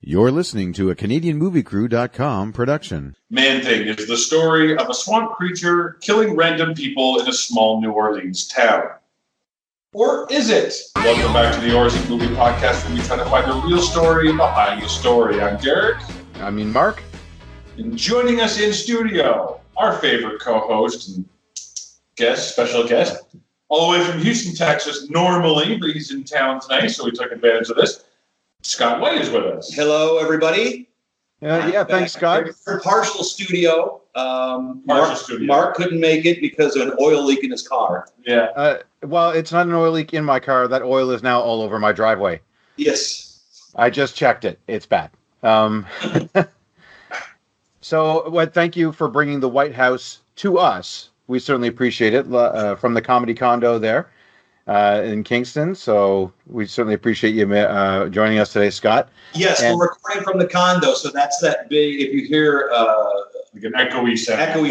You're listening to a CanadianMovieCrew.com production. Man-Thing is the story of a swamp creature killing random people in a small New Orleans town. Or is it? Welcome back to the Origin Movie Podcast, where we try to find the real story behind the story. I'm Derek. Mark. And joining us in studio, our favorite co-host and special guest, all the way from Houston, Texas, normally, but he's in town tonight, so we took advantage of this. Scott White is with us. Hello, everybody. Thanks, Scott. Partial studio. Mark couldn't make it because of an oil leak in his car. Yeah. Well, it's not an oil leak in my car. That oil is now all over my driveway. Yes. I just checked it. It's bad. So, thank you for bringing the White House to us. We certainly appreciate it from the Comedy Condo there in Kingston. So we certainly appreciate you joining us today, Scott. Yes, we're recording from the condo, so that's that big. If you hear like an echoey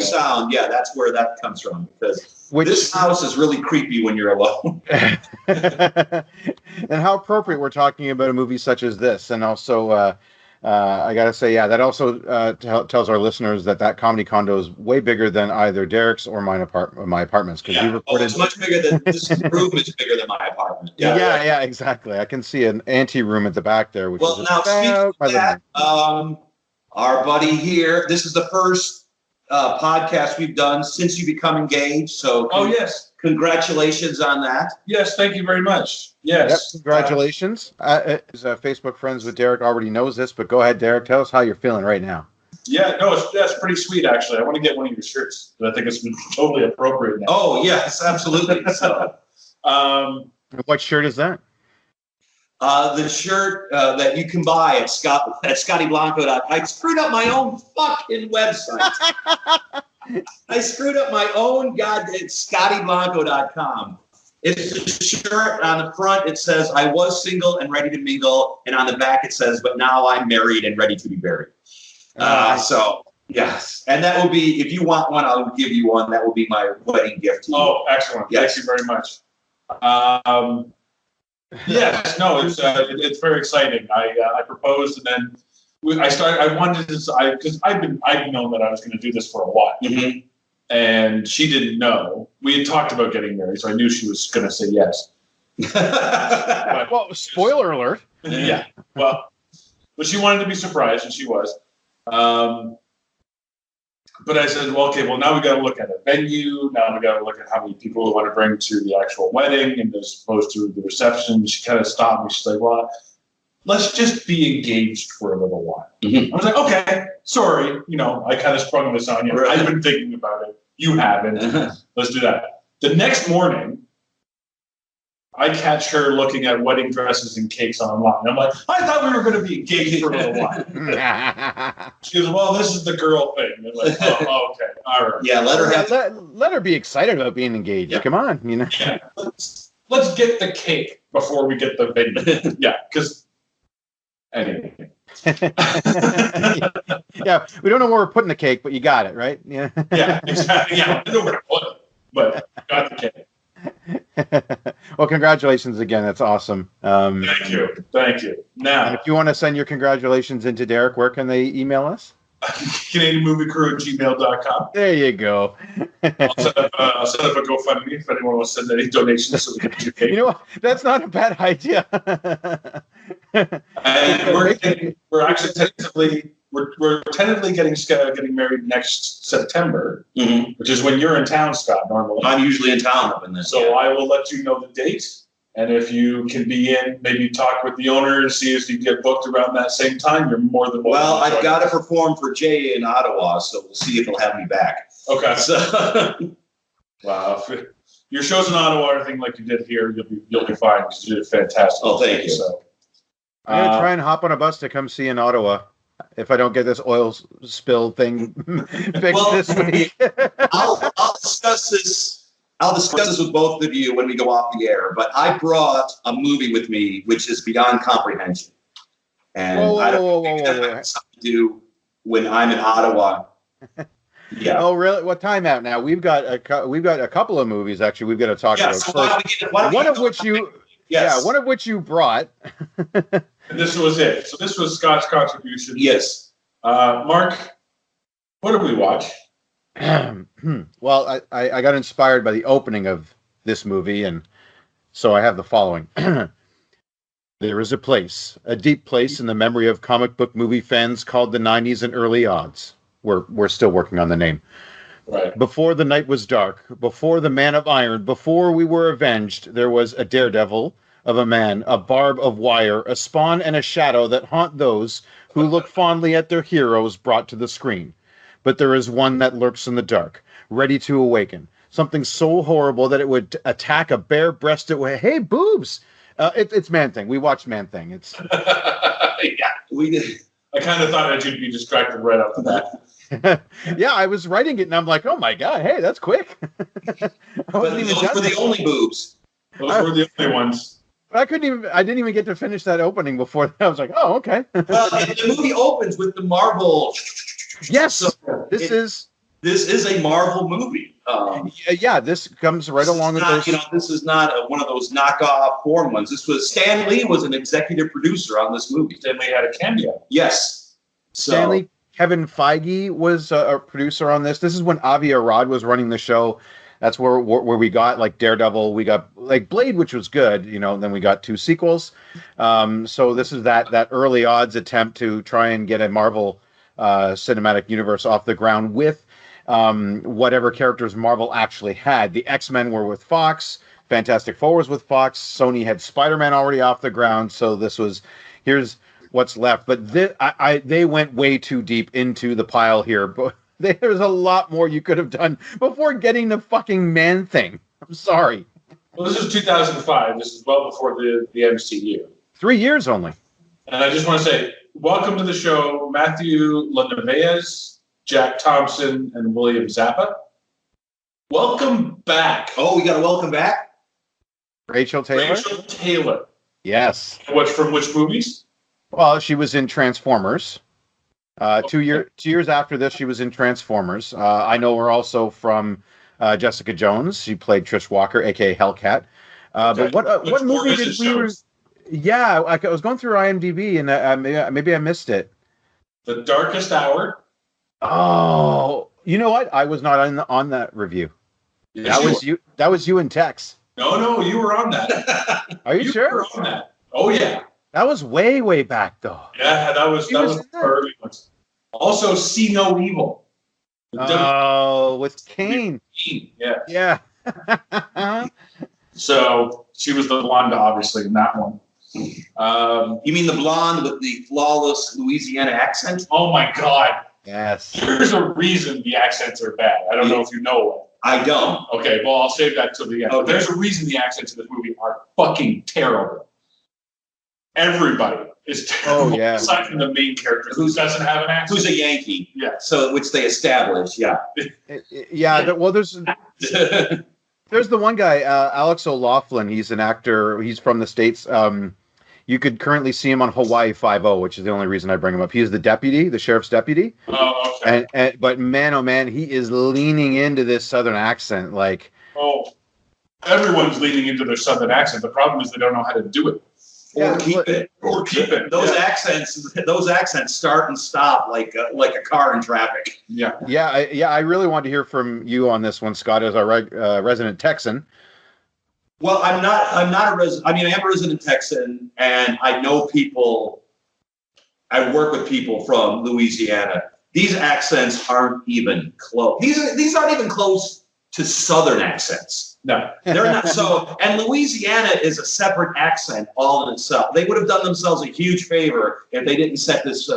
sound, yeah, that's where that comes from. Because this house is really creepy when you're alone. And how appropriate we're talking about a movie such as this, and also. I gotta say, that also tells our listeners that Comedy Condo is way bigger than either Derek's or my apartments. Because we recorded. It's much bigger than this room is bigger than my apartment. Yeah, exactly. I can see an ante room at the back there. Which is now speaking of that, our buddy here. This is the first podcast we've done since you become engaged. So, yes, congratulations on that. Yes, thank you very much. Yes. Yep, congratulations. Facebook friends with Derek already knows this, but go ahead, Derek. Tell us how you're feeling right now. Yeah, no, that's pretty sweet, actually. I want to get one of your shirts. I think it's totally appropriate now. Oh, yes, absolutely. So, what shirt is that? The shirt that you can buy at ScottyBlanco.com. I screwed up my own fucking website. I screwed up my own it's ScottyBlanco.com. It's a shirt. On the front, it says, I was single and ready to mingle. And on the back, it says, but now I'm married and ready to be buried. So, yes. And that will be, if you want one, I'll give you one. That will be my wedding gift to you. Oh, excellent. Yes. Thank you very much. Yes, no, it's very exciting. I proposed, and then because I've known that I was going to do this for a while. Mm-hmm. And she didn't know. We had talked about getting married, so I knew she was going to say yes. Well, spoiler alert. Yeah. Well, but she wanted to be surprised, and she was. But I said, now we got to look at a venue. Now we got to look at how many people we want to bring to the actual wedding, and as opposed to the reception. She kind of stopped me. She's like, well, let's just be engaged for a little while. Mm-hmm. I was like, okay, sorry. I kind of sprung this on you. Right. I've been thinking about it. You haven't. Let's do that. The next morning, I catch her looking at wedding dresses and cakes online. I'm like, I thought we were going to be engaged for a little while. She goes, well, this is the girl thing. I'm like, oh, okay. All right. Yeah, let her be excited about being engaged. Yeah. Come on. Yeah. Let's get the cake before we get the venue. Yeah, because... Anyway. Yeah, we don't know where we're putting the cake, but you got it, right? Yeah. Yeah, exactly. Yeah, I know where to put it, but got the cake. Well, congratulations again. That's awesome. Thank you. Now, if you want to send your congratulations into Derek, where can they email us? CanadianMovieCrew@gmail.com. There you go. I'll set up a GoFundMe if anyone wants to send any donations so we can get your cake. You know what? That's not a bad idea. And we're actually tentatively getting married next September, mm-hmm. which is when you're in town, Scott. Normally, I'm usually in town up in this. So I will let you know the date, and if you can be in, maybe talk with the owner and see if you get booked around that same time. You're more than welcome. Well, I've got to perform for Jay in Ottawa, so we'll see if he'll have me back. Okay. So, wow. If your show's in Ottawa or anything like you did here, you'll be fine because you did fantastic. Oh, thank you. So. I'm going to try and hop on a bus to come see you in Ottawa if I don't get this oil spill thing fixed this week. I'll discuss this. I'll discuss this with both of you when we go off the air. But I brought a movie with me which is beyond comprehension, and I don't think that has something to do when I'm in Ottawa. Yeah. Oh, really? What time out now? We've got a couple of movies actually. We've got to talk about so first. One of which you brought. And this was it. So this was Scott's contribution. Yes. Mark, what did we watch? Well, I got inspired by the opening of this movie, and so I have the following. There is a place, a deep place in the memory of comic book movie fans called the 90s and early odds. We're still working on the name. Right. Before the night was dark, before the Man of Iron, before we were avenged, there was a daredevil of a man, a barb of wire, a spawn and a shadow that haunt those who look fondly at their heroes brought to the screen. But there is one that lurks in the dark, ready to awaken. Something so horrible that it would attack a bare-breasted way. Hey, boobs! It's Man-Thing. We watched Man-Thing. It's Yeah, We did. I kind of thought that you'd be distracted right after that. yeah. I was writing it, and I'm like, oh my god, hey, that's quick. I But wasn't even those done were the yet. only boobs. Those were the only ones. I didn't even get to finish that opening before that. I was like, oh, okay. Well, and the movie opens with the Marvel. Yes, So this is a Marvel movie. yeah. This comes right along with those. This is not one of those knockoff porn ones. This was Stan Lee was an executive producer on this movie. Stanley had a cameo. Yes. So, Stanley Kevin Feige was a producer on this. This is when Avi Arad was running the show. That's where we got like Daredevil. We got like Blade, which was good. Then we got 2 sequels. So this is that early odds attempt to try and get a Marvel cinematic universe off the ground with whatever characters Marvel actually had. The X-Men were with Fox. Fantastic Four was with Fox. Sony had Spider-Man already off the ground. So here's what's left. But they went way too deep into the pile here. But there's a lot more you could have done before getting the fucking Man-Thing. I'm sorry. Well, this is 2005. This is well before the MCU. 3 years only. And I just want to say, welcome to the show, Matthew Lanavez, Jack Thompson, and William Zappa. Welcome back. oh, we got to welcome back. Rachel Taylor? Rachel Taylor. Yes. From which movies? Well, she was in Transformers. 2 years after this, she was in Transformers. I know her also from Jessica Jones. She played Trish Walker, aka Hellcat. Okay. But Which what movie more did business we? shows? Yeah, I was going through IMDb and maybe I missed it. The Darkest Hour. Oh, you know what? I was not on that review. Yes, That was you. That was you and Tex. No, you were on that. Are you sure? were on that. Oh yeah. That was way back though. Yeah, that was He was in the that. early ones. Also, See No Evil. Oh, with Kane. Yeah. Yeah. So she was the blonde, obviously, in that one. You mean the blonde with the flawless Louisiana accent? Oh my God. Yes. There's a reason the accents are bad. I don't know if you know I don't. it. Okay, well, I'll save that till the end. Okay. There's a reason the accents in this movie are fucking terrible. Everybody is terrible. Oh, yeah. Aside from the main character who doesn't have an accent. Who's a Yankee? Yeah. So, which they established, yeah. Yeah. Well, there's the one guy, Alex O'Loughlin. He's an actor. He's from the States. You could currently see him on Hawaii Five-0, which is the only reason I bring him up. He is the sheriff's deputy. Oh, okay. But man, oh man, he is leaning into this Southern accent. Like, Oh, everyone's leaning into their Southern accent. The problem is they don't know how to do it. Or keep it. Or keep it. Those Yeah. accents start and stop like a car in traffic. Yeah. I really want to hear from you on this one, Scott, as our resident Texan. Well, I'm not a resident. I mean, I am a resident Texan, and I know people. I work with people from Louisiana. These accents aren't even close. These aren't even close to Southern accents. No. They're not. So, and Louisiana is a separate accent all in itself. They would have done themselves a huge favor if they didn't set this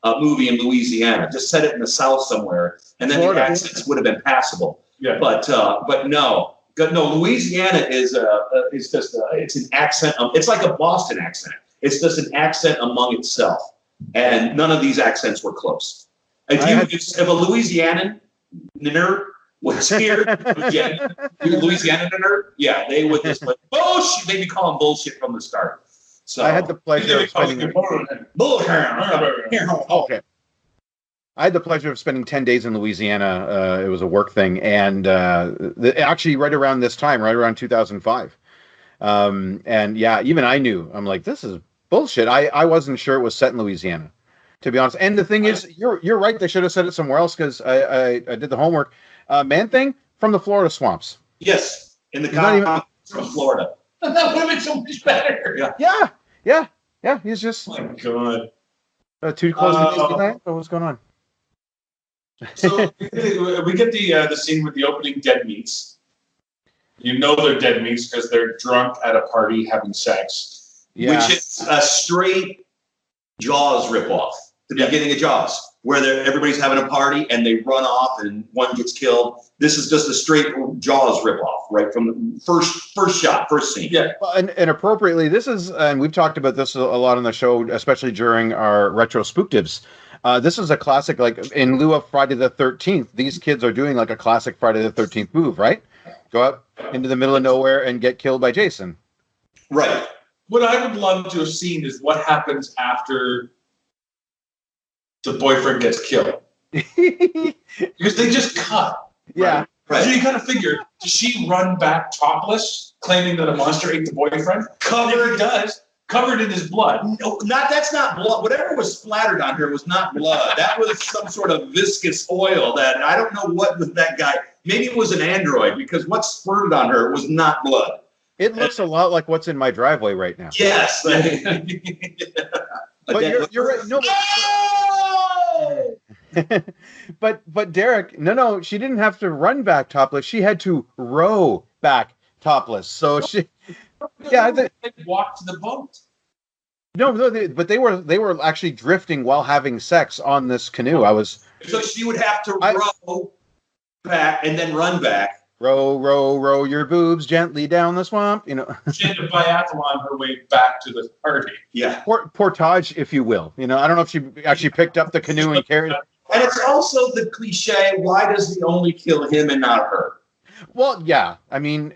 movie in Louisiana. Just set it in the South somewhere, and then Florida. the accents would have been passable. Yeah. But no. No, Louisiana is it's an accent. It's like a Boston accent. It's just an accent among itself, and none of these accents were close. If a Louisianan was here, Louisiana nerd, yeah, they would just like bullshit. They'd be calling bullshit from the start. So I had the pleasure of spending. bullshit. Okay. I had the pleasure of spending 10 days in Louisiana. It was a work thing. And actually right around this time, right around 2005. And yeah, even I knew, I'm like, this is bullshit. I wasn't sure it was set in Louisiana, to be honest. And the thing is, you're right. They should have said it somewhere else because I did the homework. Man-Thing from the Florida swamps. Yes, in the He's not even- from Florida. That would have been so much better. Yeah. He's just Oh my God. too close to Disneyland. What's going on? So we get the scene with the opening dead meats. You know they're dead meats because they're drunk at a party having sex. Yeah. Which is a straight Jaws ripoff. The beginning of Jaws, where everybody's having a party and they run off and one gets killed. This is just a straight Jaws ripoff, right from the first shot, first scene. Yeah. Well, and appropriately, this is, and we've talked about this a lot on the show, especially during our retro spook tips. This is a classic, like in lieu of Friday the 13th. These kids are doing like a classic Friday the 13th move, right? Go out into the middle of nowhere and get killed by Jason. Right. What I would love to have seen is what happens after the boyfriend gets killed. Because they just cut. Yeah. Right. So you kind of figure, does she run back topless, claiming that a monster ate the boyfriend? Covered does. Covered in his blood. No, that's not blood. Whatever was splattered on her was not blood. That was some sort of viscous oil that I don't know what was that guy. Maybe it was an android because what spurted on her was not blood. It looks a lot like what's in my driveway right now. Yes. But you're right. No, but Derek, no, she didn't have to run back topless. She had to row back topless. So she, yeah, they walked to the boat. but they were actually drifting while having sex on this canoe. So she would have to row back and then run back. Row your boobs gently down the swamp. You know, She had to biathlon her way back to the party. Yeah. Portage, if you will. You know, I don't know if she actually picked up the canoe and carried it. And it's also the cliche, why does he only kill him and not her? Well, yeah. I mean,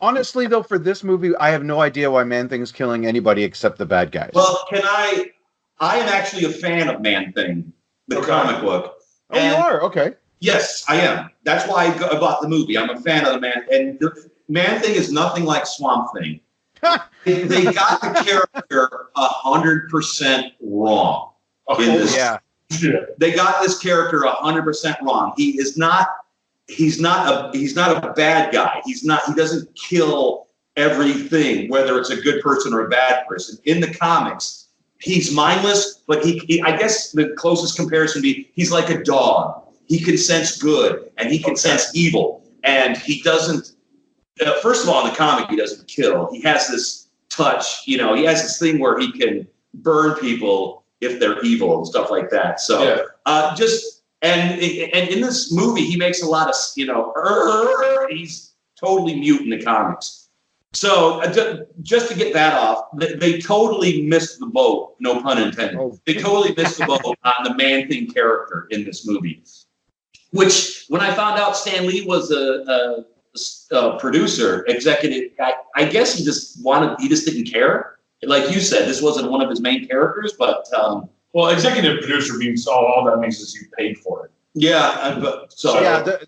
honestly, though, for this movie, I have no idea why Man-Thing's killing anybody except the bad guys. Well, I am actually a fan of Man-Thing, the comic book. Oh, you are? Okay. Yes, I am. That's why I bought the movie. I'm a fan of the Man. And the Man-Thing is nothing like Swamp Thing. They got the character 100% wrong. In this. Yeah. They got this character 100% wrong. He's not a bad guy. He doesn't kill everything, whether it's a good person or a bad person. In the comics, he's mindless, but he I guess the closest comparison would be he's like a dog. He can sense good and he can sense evil. And he doesn't, first of all, in the comic, he doesn't kill. He has this touch, he has this thing where he can burn people if they're evil and stuff like that. So and in this movie, he makes a lot of, he's totally mute in the comics. So just to get that off, they totally missed the boat, no pun intended. Oh. They totally missed the boat on the Man-Thing character in this movie. Which, when I found out Stan Lee was a producer, executive, I guess he just didn't care. Like you said, this wasn't one of his main characters, but well, executive producer means all that means is you paid for it. Yeah,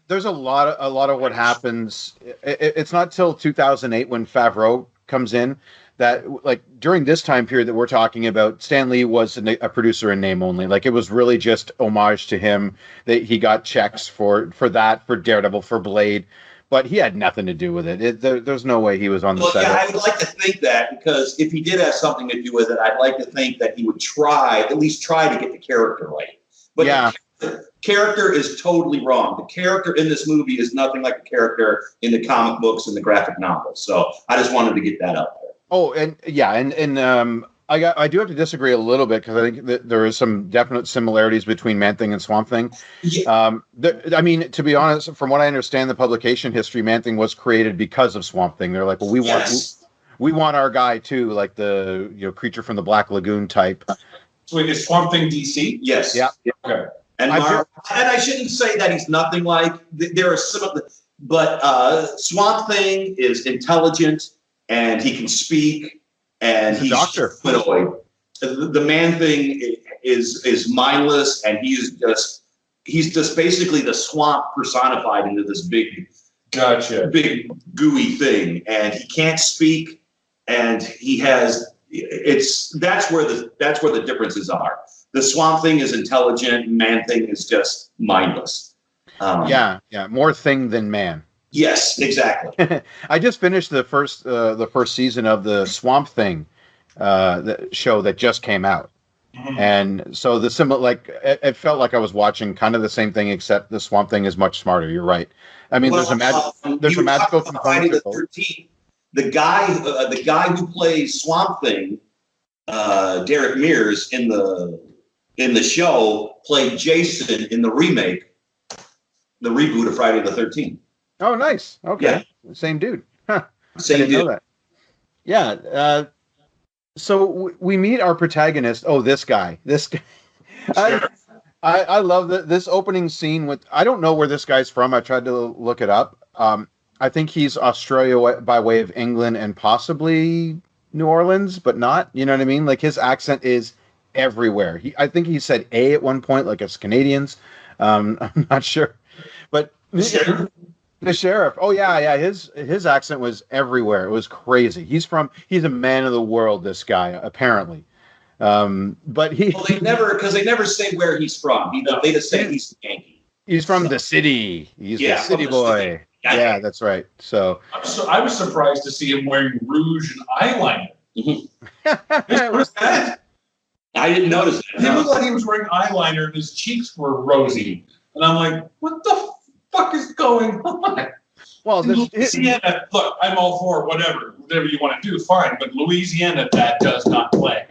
there's a lot of what happens. It's not till 2008 when Favreau comes in that, like, during this time period that we're talking about, Stan Lee was a producer in name only. Like, it was really just homage to him. That he got checks for Daredevil, for Blade, but he had nothing to do with it. There's no way he was on the set. Yeah, I would like to think that, because if he did have something to do with it, I'd like to think that he would at least try to get the character right. But yeah. The character is totally wrong. The character in this movie is nothing like the character in the comic books and the graphic novels. So I just wanted to get that out there. Oh, and I do have to disagree a little bit, because I think that there is some definite similarities between Man-Thing and Swamp Thing. Yeah. I mean, to be honest, from what I understand, the publication history, Man-Thing was created because of Swamp Thing. They're like, well, we want our guy too, like the creature from the Black Lagoon type. So wait, is Swamp Thing DC? Yes. Yeah. Okay. And I shouldn't say that he's nothing like. There are some of the, but Swamp Thing is intelligent and he can speak, and he's doctor. Humanoid. The Man-Thing is mindless, and he's just basically the swamp personified into this big gooey thing, and he can't speak, and he has that's where the differences are. The Swamp Thing is intelligent, Man Thing is just mindless. Yeah, more thing than man. Yes, exactly. I just finished the first season of the Swamp Thing the show that just came out. And so the similar, like it felt like I was watching kind of the same thing, except the Swamp Thing is much smarter. You're right. I mean, there's a magical component to both. The guy who plays Swamp Thing, Derek Mears in the show, played Jason in the remake, the reboot of Friday the 13th. Oh, nice. Okay, yeah. Same dude. Huh. Same dude. Know that. Yeah. So we meet our protagonist. Oh, this guy. Sure. I love this opening scene with. I don't know where this guy's from. I tried to look it up. I think he's Australia by way of England and possibly New Orleans, but not. You know what I mean? Like his accent is everywhere. I think he said A at one point, like it's Canadians. I'm not sure, but the sheriff. Oh yeah. His accent was everywhere. It was crazy. He's a man of the world. This guy apparently. But they never say where he's from. They just say he's Yankee. He's from the city. He's the city boy. Yeah, that's right. So I was surprised to see him wearing rouge and eyeliner. What's that? I didn't notice it. He looked like he was wearing eyeliner and his cheeks were rosy. And I'm like, what the fuck is going on? Well, Louisiana, look, I'm all for whatever you want to do, fine. But Louisiana, that does not play.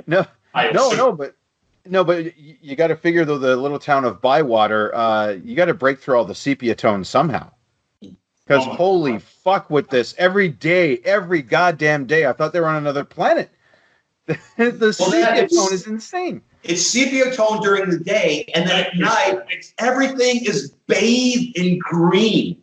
No, but you got to figure though the little town of Bywater, you got to break through all the sepia tones somehow. Because holy fuck with this every goddamn day, I thought they were on another planet. The sepia tone is insane. It's sepia tone during the day, and then at night, everything is bathed in green.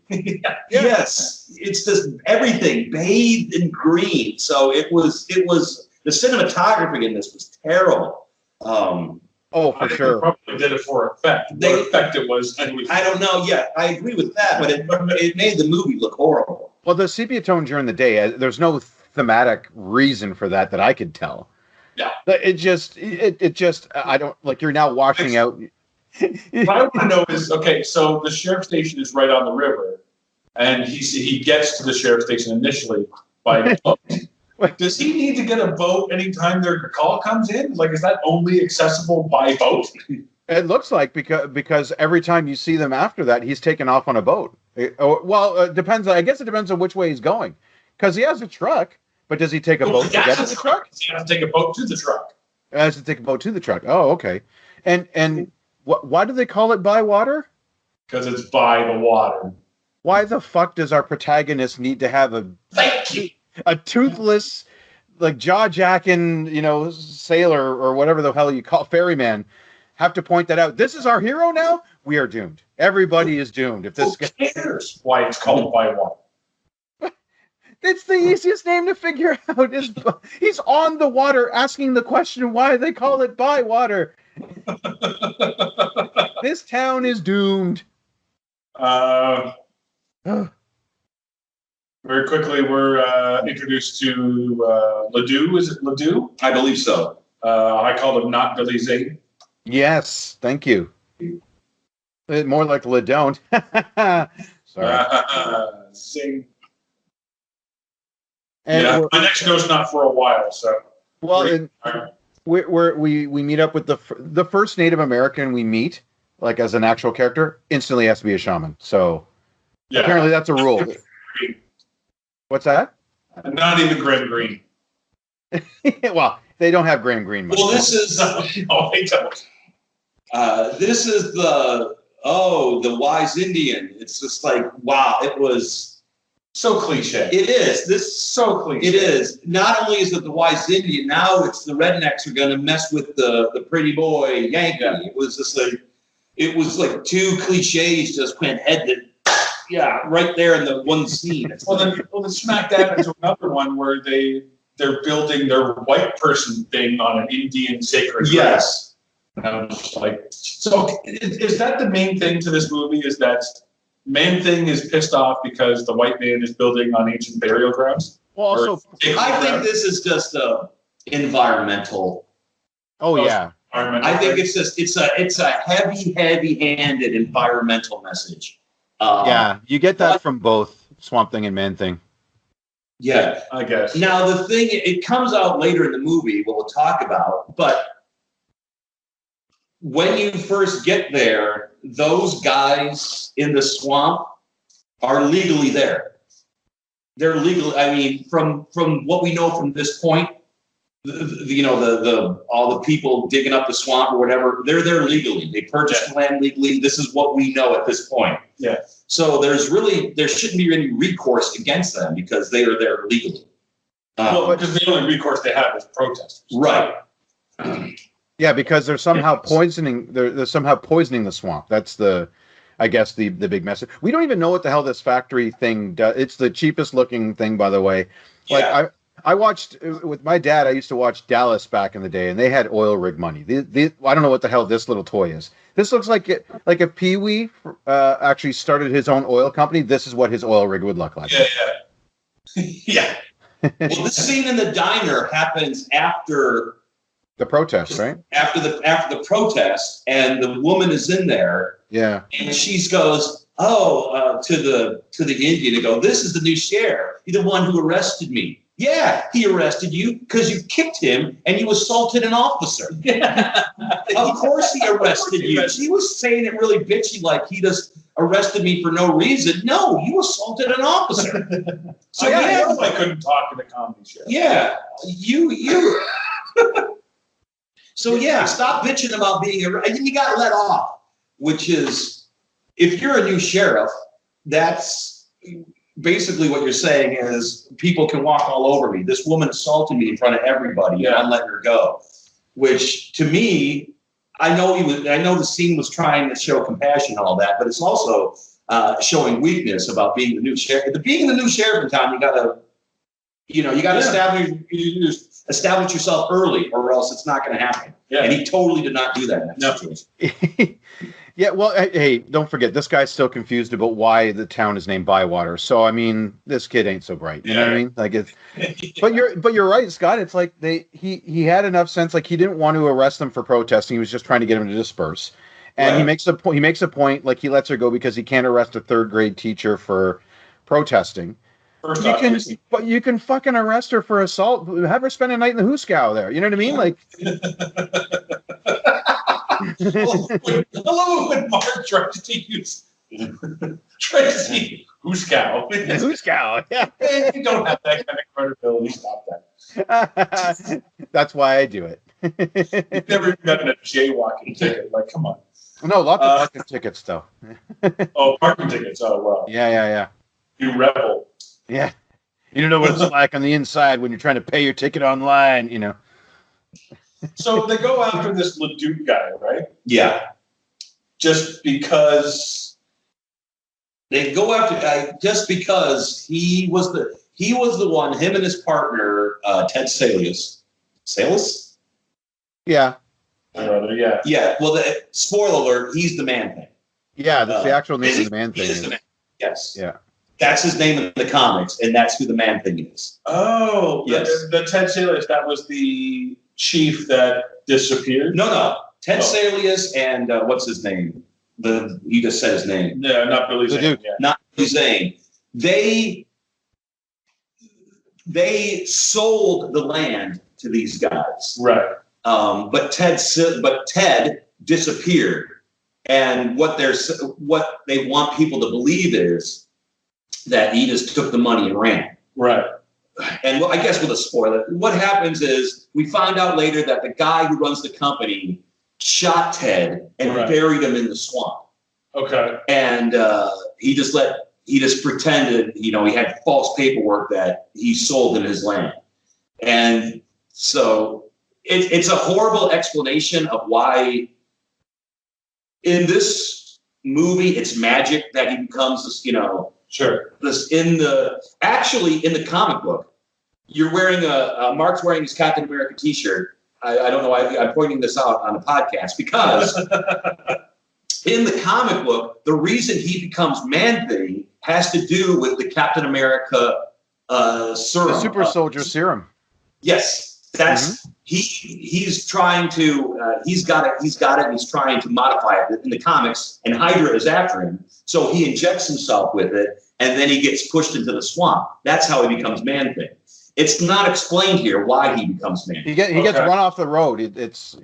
Yes, it's just everything bathed in green. So it was the cinematography in this was terrible. For sure. They probably did it for effect. What effect it was? I don't know. Yeah, I agree with that, but it made the movie look horrible. Well, the sepia tone during the day, there's no thematic reason for that I could tell. Yeah. It just I don't like you're now washing out. What I want to know is, okay, so the sheriff station is right on the river, and he gets to the sheriff station initially by boat. Does he need to get a boat anytime their call comes in? Like, is that only accessible by boat? It looks like because every time you see them after that, he's taken off on a boat. It depends. I guess it depends on which way he's going, because he has a truck. But does he take a boat to get to the truck? He has to take a boat to the truck. Has to take a boat to the truck. Oh, okay. And why do they call it by water? Because it's by the water. Why the fuck does our protagonist need to have a toothless, like jaw-jacking, sailor or whatever the hell you call ferryman, have to point that out? This is our hero now. We are doomed. Everybody is doomed. If this Who cares why it's called by water? It's the easiest name to figure out. He's on the water asking the question why they call it by water. This town is doomed. Very quickly, we're introduced to Ledoux. Is it Ledoux? I believe so. I called him not Billy Zane. Yes, thank you. More like Ledon't. Sorry. Zing. And my next show's not for a while, so. Well, we meet up with the first Native American we meet, like as an actual character, instantly has to be a shaman. So apparently that's a rule. What's that? Not even Graham Greene. Well, they don't have Graham Greene much. Well, this is no, they don't. This is the wise Indian. It's just like, wow, it was. So cliche. It is. This so cliche. It is. Not only is it the wise Indian, now it's the rednecks are going to mess with the pretty boy Yankee. Yeah. It was just like two cliches just went head to right there in the one scene. Well, then smack that into another one where they're building their white person thing on an Indian sacred. Yes. And I'm just like, so is that the main thing to this movie? Is that Man Thing is pissed off because the white man is building on ancient burial grounds? Well, also, I think this is just a environmental. oh yeah, I think it's just it's a heavy-handed environmental message. yeah, you get that from both Swamp Thing and Man Thing. Yeah, I guess. Now the thing, it comes out later in the movie. What we'll talk about, but when you first get there, those guys in the swamp are legally there. They're legal. I mean, from what we know from this point, the all the people digging up the swamp or whatever, they're there legally. They purchased the land legally. This is what we know at this point. Yeah. So there shouldn't be any recourse against them because they are there legally. Well, because the only recourse they have is protesters. Right. Yeah, because they're somehow poisoning. They're somehow poisoning the swamp. That's I guess the big message. We don't even know what the hell this factory thing does. It's the cheapest looking thing, by the way. Like Yeah. I watched with my dad. I used to watch Dallas back in the day, and they had oil rig money. I don't know what the hell this little toy is. This looks like a Pee-wee actually started his own oil company. This is what his oil rig would look like. Yeah, yeah. Yeah. Well, this scene in the diner happens after The protest, right? after the protest, and the woman is in there, Yeah. and she goes, to the Indian and go, "This is the new sheriff. You're the one who arrested me." Yeah, he arrested you because you kicked him and you assaulted an officer. Of course he arrested you. She was saying it really bitchy, like he just arrested me for no reason. No, you assaulted an officer. So I know I couldn't talk in a comedy show. yeah, you. So yeah, stop bitching about being arrested. You got let off, which is, if you're a new sheriff, that's basically what you're saying is people can walk all over me. This woman assaulted me in front of everybody, and I'm letting her go. Which to me, I know the scene was trying to show compassion and all that, but it's also showing weakness about being the new sheriff. Being the new sheriff in town, you gotta establish yourself early, or else it's not going to happen. Yeah. And he totally did not do that in that situation. Yeah, well, hey, don't forget, this guy's still confused about why the town is named Bywater. So, I mean, this kid ain't so bright. You know what I mean? Like, it's, but you're right, Scott. It's like he had enough sense. Like, he didn't want to arrest them for protesting. He was just trying to get them to disperse. And Right. he makes a point. Like, he lets her go because he can't arrest a third grade teacher for protesting. First off, But you can fucking arrest her for assault. Have her spend a night in the hoosegow there. You know what I mean? Like. I love it when Mark tries to use Tracy Hooskow. Hoosegow, yeah. You don't have that kind of credibility. Stop that. That's why I do it. You've never gotten a jaywalking ticket. Like, come on. No, lots of parking tickets though. Oh, parking tickets. Oh, well. Yeah. You rebel. Yeah. You don't know what it's like on the inside when you're trying to pay your ticket online, you know. So they go after this Ledoux guy, right? Yeah. Just because. They go after just because he was the one, him and his partner, Ted Salius. Salus? Yeah. Yeah. Yeah. Well, spoiler alert, he's the man thing. Yeah, that's the actual name Is of he? the man He thing. is the man. Yes. Yeah. That's his name in the comics, and that's who the man thing is. Oh, Yes. the Ted Salius, that was the chief that disappeared? No. Ted Oh. Salius and what's his name? You just said his name. No, not Billy Zane. Ledoux. Yeah. Not Zane. They sold the land to these guys. Right. But Ted disappeared, and what they want people to believe is that he just took the money and ran. Right. And I guess with a spoiler, what happens is we find out later that the guy who runs the company shot Ted and Right. buried him in the swamp. Okay. And he just pretended, he had false paperwork that he sold him his land. And so it's a horrible explanation of why in this movie it's magic that he becomes this, Sure. in the comic book, you're wearing Mark's wearing his Captain America t-shirt. I don't know why I'm pointing this out on a podcast because in the comic book, the reason he becomes Man-Thing has to do with the Captain America serum. The super soldier serum. Yes, that's he's trying to he's got it and he's trying to modify it in the comics, and Hydra is after him, so he injects himself with it, and then he gets pushed into the swamp. That's how he becomes Man-Thing. It's not explained here why he becomes Man-Thing. He gets run off the road. He gets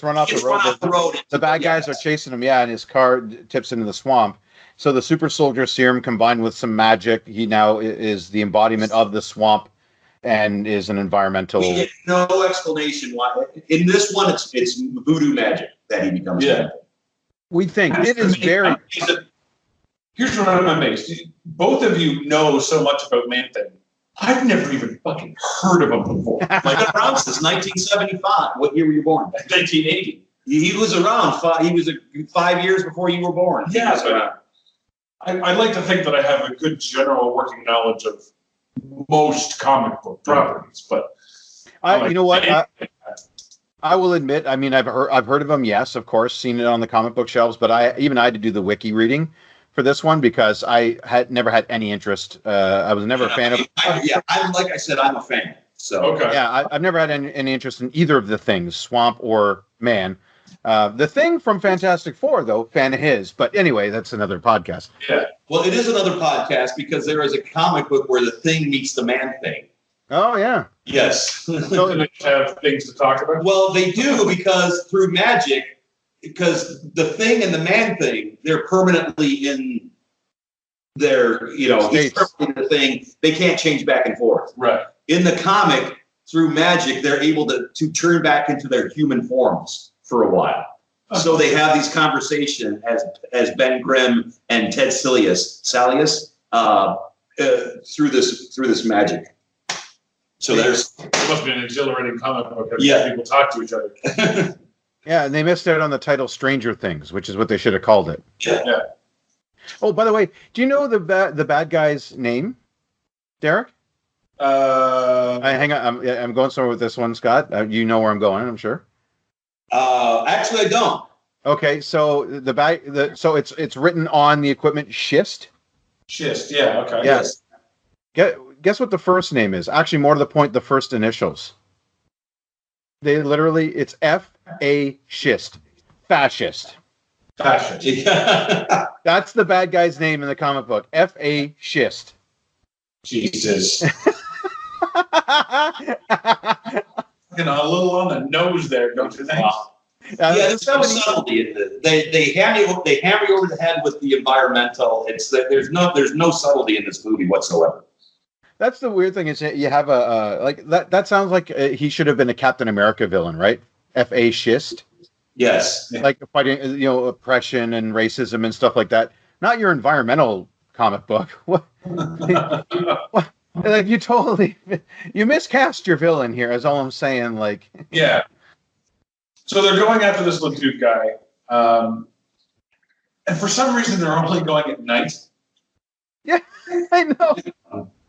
run off the road. The bad guys are chasing him, and his car tips into the swamp. So the super soldier serum combined with some magic, he now is the embodiment of the swamp and is an environmental. We get no explanation why. In this one, it's voodoo magic that he becomes. Yeah. We think it is very. Here's what I'm amazed. Both of you know so much about Man-Thing. I've never even fucking heard of him before. Like around since 1975. What year were you born? 1980. He was around. He was 5 years before you were born. Yeah, so I like to think that I have a good general working knowledge of most comic book properties, but you know what? I will admit. I mean, I've heard of him. Yes, of course, seen it on the comic book shelves. But I had to do the wiki reading for this one because I had never had any interest. I was never a fan of. I'm like I said, I'm a fan. So okay. Yeah, I've never had any interest in either of the things, Swamp or Man. The Thing from Fantastic Four, though, fan of his. But anyway, that's another podcast. Yeah. Well, it is another podcast because there is a comic book where the Thing meets the Man-Thing. Oh, yeah. Yes. So they have things to talk about? Well, they do because through magic, because the Thing and the Man-Thing, they're permanently in their, he's permanently the Thing. They can't change back and forth. Right. In the comic, through magic, they're able to turn back into their human forms for a while. So they have these conversations as Ben Grimm and Ted Salius through this magic. So it must be an exhilarating comic book. People talk to each other. Yeah, and they missed out on the title Stranger Things, which is what they should have called it. Yeah. Oh, by the way, do you know the bad guy's name, Derek? Hang on, I'm going somewhere with this one, Scott. You know where I'm going, I'm sure. Actually, I don't. Okay, so so it's written on the equipment Schist. Schist, yeah, okay. Yes. Guess what the first name is? Actually, more to the point, the first initials. It's F.A. Schist. Fascist. Fascist. That's the bad guy's name in the comic book. F.A. Schist. Jesus. A little on the nose there, don't you think? There's no subtlety in it. They hammer you over the head with the environmental. It's that there's no subtlety in this movie whatsoever. That's the weird thing is you have that sounds like he should have been a Captain America villain, right? F.A. Schist. Yes. Like fighting, oppression and racism and stuff like that. Not your environmental comic book. What? Like you miscast your villain here. Is all I'm saying. Like. Yeah. So they're going after this LeDuc guy, and for some reason they're only going at night. Yeah, I know.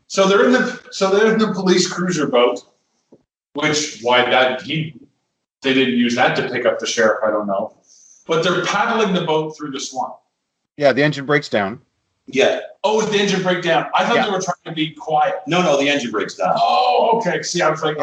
So they're in the police cruiser boat, which they didn't use that to pick up the sheriff. I don't know, but they're paddling the boat through the swamp. Yeah, the engine breaks down. Yeah. Oh, the engine break down? I thought they were trying to be quiet. No, the engine breaks down. Oh, okay. See, I was like,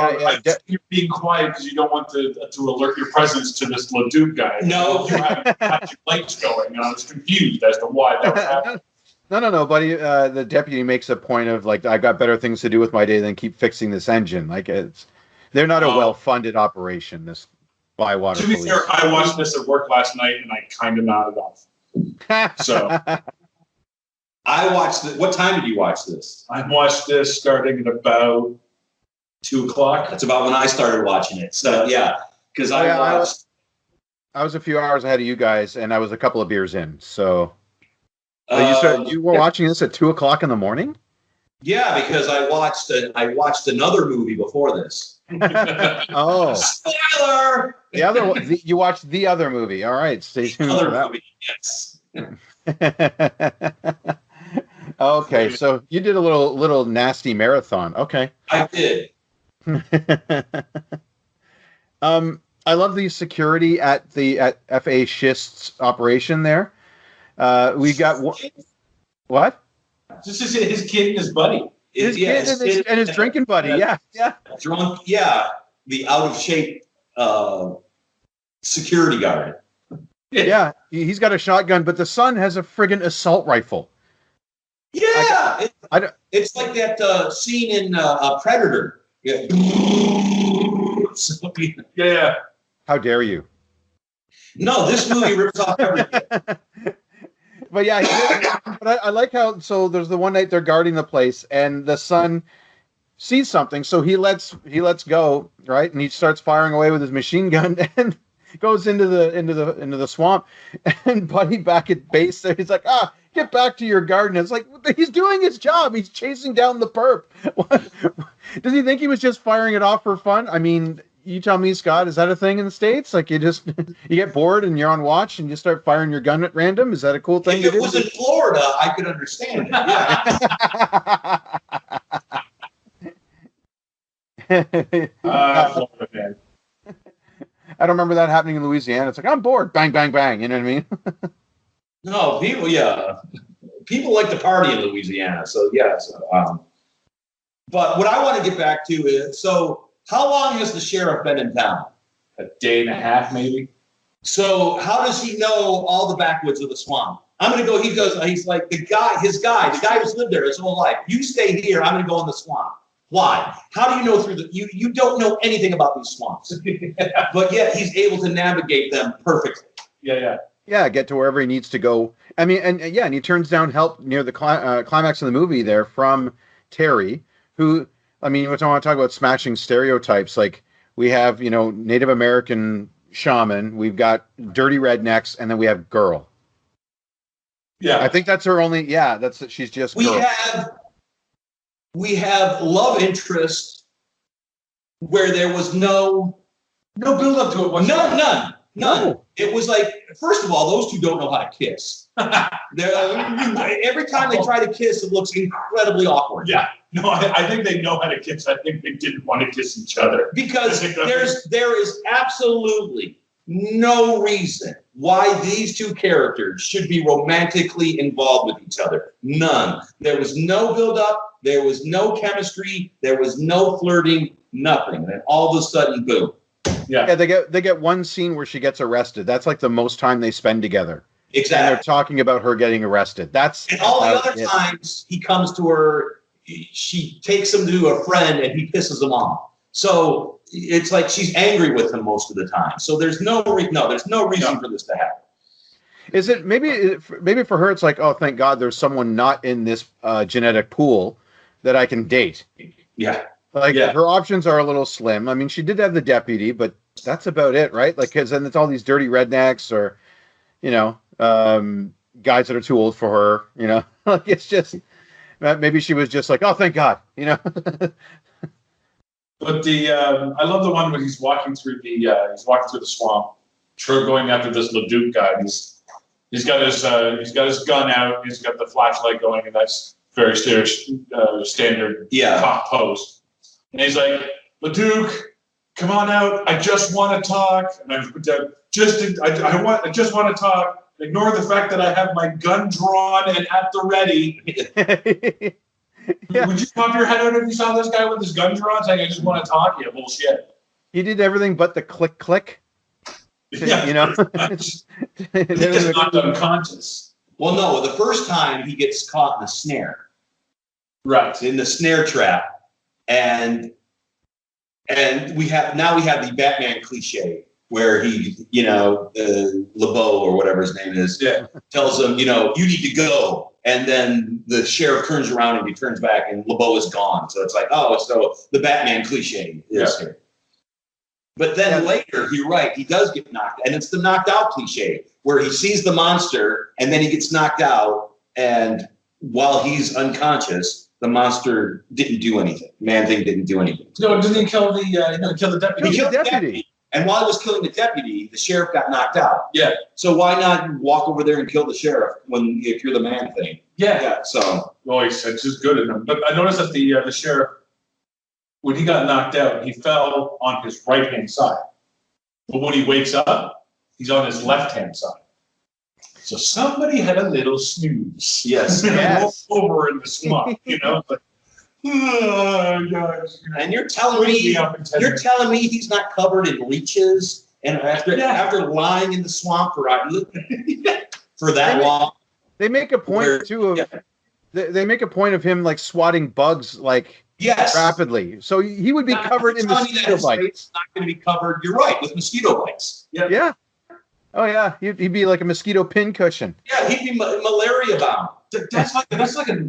you're being quiet because you don't want to alert your presence to this LeDuc guy. No. You have magic lights going, and I was confused as to why that was happening. No, buddy. The deputy makes a point of like, I got better things to do with my day than keep fixing this engine. Like they're not a well-funded operation. This Bywater police. To be fair, I watched this at work last night, and I kind of nodded off. So. I watched it. What time did you watch this? I watched this starting at about 2:00. That's about when I started watching it. So yeah, because I was a few hours ahead of you guys, and I was a couple of beers in. So you were watching this at 2:00 in the morning? Yeah, because I watched another movie before this. Oh, spoiler! The other one. You watched the other movie. All right, stay tuned for that. Movie, yes. Okay, so you did a little nasty marathon. Okay, I did. I love the security at F.A. Schist's operation there. We got what? This is his kid and his buddy. His kid and his drinking buddy. Yeah. Drunk. Yeah. The out of shape security guard. Yeah. He's got a shotgun, but the son has a friggin' assault rifle. Yeah. It's like that scene in Predator. Yeah. Yeah. How dare you? No, this movie rips off everything. But yeah, but I like how, so there's the one night they're guarding the place and the son sees something, so he lets go, right? And he starts firing away with his machine gun and goes into the swamp. And Buddy back at base there, he's like, get back to your garden. It's like, he's doing his job. He's chasing down the perp. Does he think he was just firing it off for fun? I mean, you tell me, Scott, is that a thing in the States? Like you get bored and you're on watch and you start firing your gun at random? Is that a cool thing if to it do? was in Florida, I could understand it. Yeah. Florida, man. I don't remember that happening in Louisiana. It's like, I'm bored. Bang, bang, bang. You know what I mean? No, people like to party in Louisiana. So yeah. But what I want to get back to is, so how long has the sheriff been in town? A day and a half, maybe. So how does he know all the backwoods of the swamp? I'm going to go. He's like the guy who's lived there his whole life. You stay here. I'm going to go in the swamp. Why? How do you know you don't know anything about these swamps, but yet he's able to navigate them perfectly. Yeah, get to wherever he needs to go. I mean, and he turns down help near the climax of the movie there from Terry, who, I mean, I want to talk about smashing stereotypes. Like we have, Native American shaman, we've got dirty rednecks, and then we have girl. Yeah. I think that's her only, she's just girl. We have love interest where there was no build up to it. None. No. It was like, first of all, those two don't know how to kiss. Every time they try to kiss, it looks incredibly awkward. Yeah. No, I think they know how to kiss. I think they didn't want to kiss each other. Because there is absolutely no reason why these two characters should be romantically involved with each other. None. There was no build-up. There was no chemistry. There was no flirting. Nothing. And then all of a sudden, boom. Yeah, they get one scene where she gets arrested. That's like the most time they spend together. Exactly. And they're talking about her getting arrested. And all the other times he comes to her, she takes him to a friend and he pisses him off. So it's like she's angry with him most of the time. So there's no reason for this to happen. Is it maybe for her? It's like, oh, thank God, there's someone not in this genetic pool that I can date. Yeah. Her options are a little slim. I mean, she did have the deputy, but that's about it, right? Like, because then it's all these dirty rednecks or, guys that are too old for her. Like it's just maybe she was just like, oh, thank God, But I love the one when he's walking through the swamp, going after this Leduc guy. He's got his gun out. He's got the flashlight going, and that's very standard cop pose. And he's like, Leduc, come on out. I just want to talk. And I just want to talk. Ignore the fact that I have my gun drawn and at the ready. Would you pop your head out if you saw this guy with his gun drawn saying, I just want to talk? Yeah, bullshit. He did everything but the click. Yeah. He's just knocked unconscious. Well, no, the first time he gets caught in the snare. Right. In the snare trap. And we have the Batman cliche where he, LeBeau or whatever his name is, tells him, you need to go. And then the sheriff turns around and he turns back and LeBeau is gone. So it's like, so the Batman cliche is here. But then later, you're right, he does get knocked. And it's the knocked out cliche where he sees the monster and then he gets knocked out. And while he's unconscious, the monster didn't do anything. Man-Thing didn't do anything. No, didn't he kill the deputy? He killed the deputy. And while he was killing the deputy, the sheriff got knocked out. Yeah. So why not walk over there and kill the sheriff if you're the Man-Thing? Yeah. So. Well, it's just good in him. But I noticed that the sheriff, when he got knocked out, he fell on his right-hand side. But when he wakes up, he's on his left-hand side. So somebody had a little snooze. Yes. Over in the swamp, And you're telling me he's not covered in leeches and after lying in the swamp for that long. They make a point too of they make a point of him like swatting bugs like rapidly. So he would be covered in mosquito bites. It's not going to be covered. You're right, with mosquito bites. Yeah. Oh yeah, he'd be like a mosquito pin cushion. Yeah, he'd be malaria bound. That's like a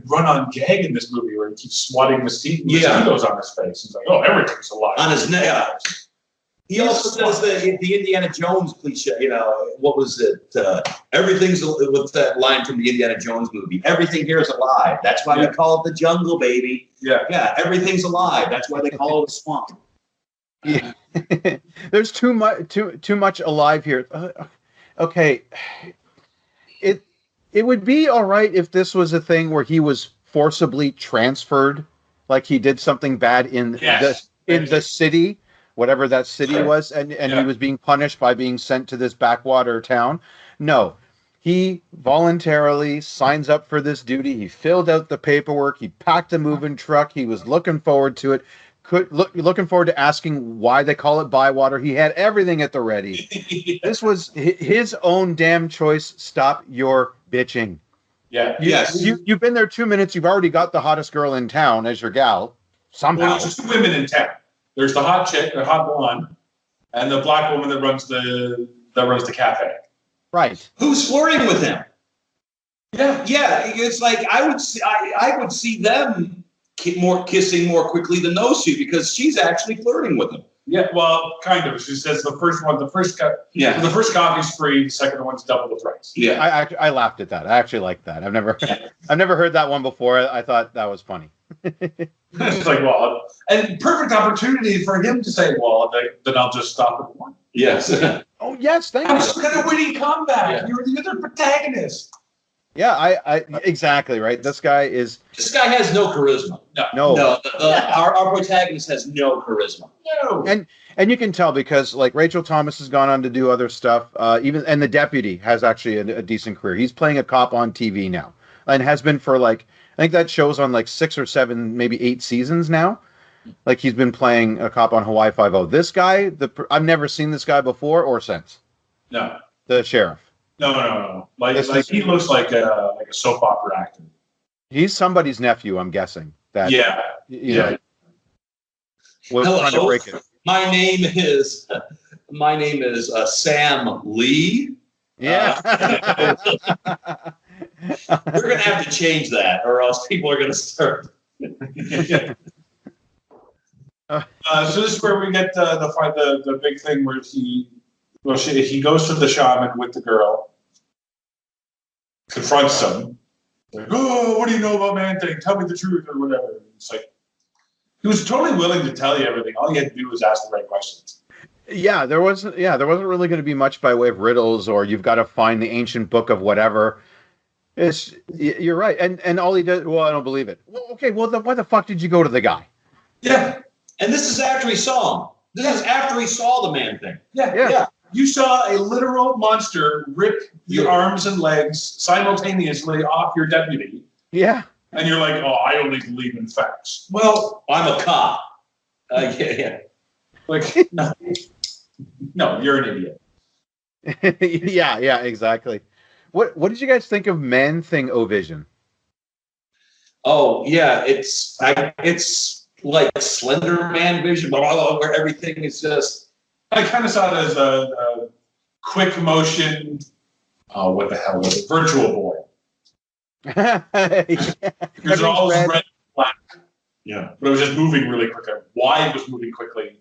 run on gag in this movie where he keeps swatting mosquitoes on his face. He's like, oh, everything's alive. On his neck. Yeah. He also does the Indiana Jones cliche. What was it? Everything's what's that line from the Indiana Jones movie? Everything here is alive. That's why we call it the jungle, baby. Yeah. Everything's alive. That's why they call it a swamp. Yeah. There's too much alive here. Okay, it would be all right if this was a thing where he was forcibly transferred, like he did something bad in the city, whatever that city was, and he was being punished by being sent to this backwater town. No, he voluntarily signs up for this duty. He filled out the paperwork. He packed a moving truck. He was looking forward to it. Looking forward to asking why they call it Bywater. He had everything at the ready. This was his own damn choice. Stop your bitching. Yeah. You've been there 2 minutes. You've already got the hottest girl in town as your gal. Somehow. Well, there's 2 women in town. There's the hot chick, the hot blonde, and the black woman that runs the cafe. Right. Who's flirting with him? Yeah. Yeah. It's like I would see them kissing more quickly than those two because she's actually flirting with him. Yeah, well, kind of. She says the first coffee's free, the second one's double the price. Yeah, I laughed at that. I actually liked that. I've never heard that one before. I thought that was funny. It's like, well, and perfect opportunity for him to say, well, then I'll just stop at one. Yes. Oh yes, thank you. I'm just gonna witty comeback. Yeah. You're the other protagonist. Yeah, I exactly right. This guy has no charisma. No. Our protagonist has no charisma. No. And you can tell because like Rachel Thomas has gone on to do other stuff. And the deputy has actually a decent career. He's playing a cop on TV now, and has been for like I think that show's on like 6 or 7, maybe 8 seasons now. Like he's been playing a cop on Hawaii Five-0. This guy, I've never seen this guy before or since. No. The sheriff. No. Like he looks like a soap opera actor. He's somebody's nephew, I'm guessing. That was trying to break it. My name is Sam Lee. Yeah. We're gonna have to change that, or else people are gonna start. So this is where we get the big thing where he goes to the shaman with the girl, confronts him, like, oh, what do you know about Man-Thing? Tell me the truth or whatever. It's like he was totally willing to tell you everything. All you had to do was ask the right questions. Yeah, there wasn't really going to be much by way of riddles or you've got to find the ancient book of whatever. You're right, and all he did. Well, I don't believe it. Well, okay, well, why the fuck did you go to the guy? Yeah, and this is after he saw him. This is after he saw the Man-Thing. Yeah. You saw a literal monster rip your arms and legs simultaneously off your deputy. Yeah. And you're like, oh, I only believe in facts. Well, I'm a cop. Yeah. Like, no, you're an idiot. Yeah, exactly. What did you guys think of Man-Thing O-Vision? Oh, yeah, it's like Slender Man vision, but where everything is just... I kind of saw it as a quick motion. Oh, what the hell was it? Virtual Boy. Because all red and black. Yeah, but it was just moving really quickly. Why it was moving quickly?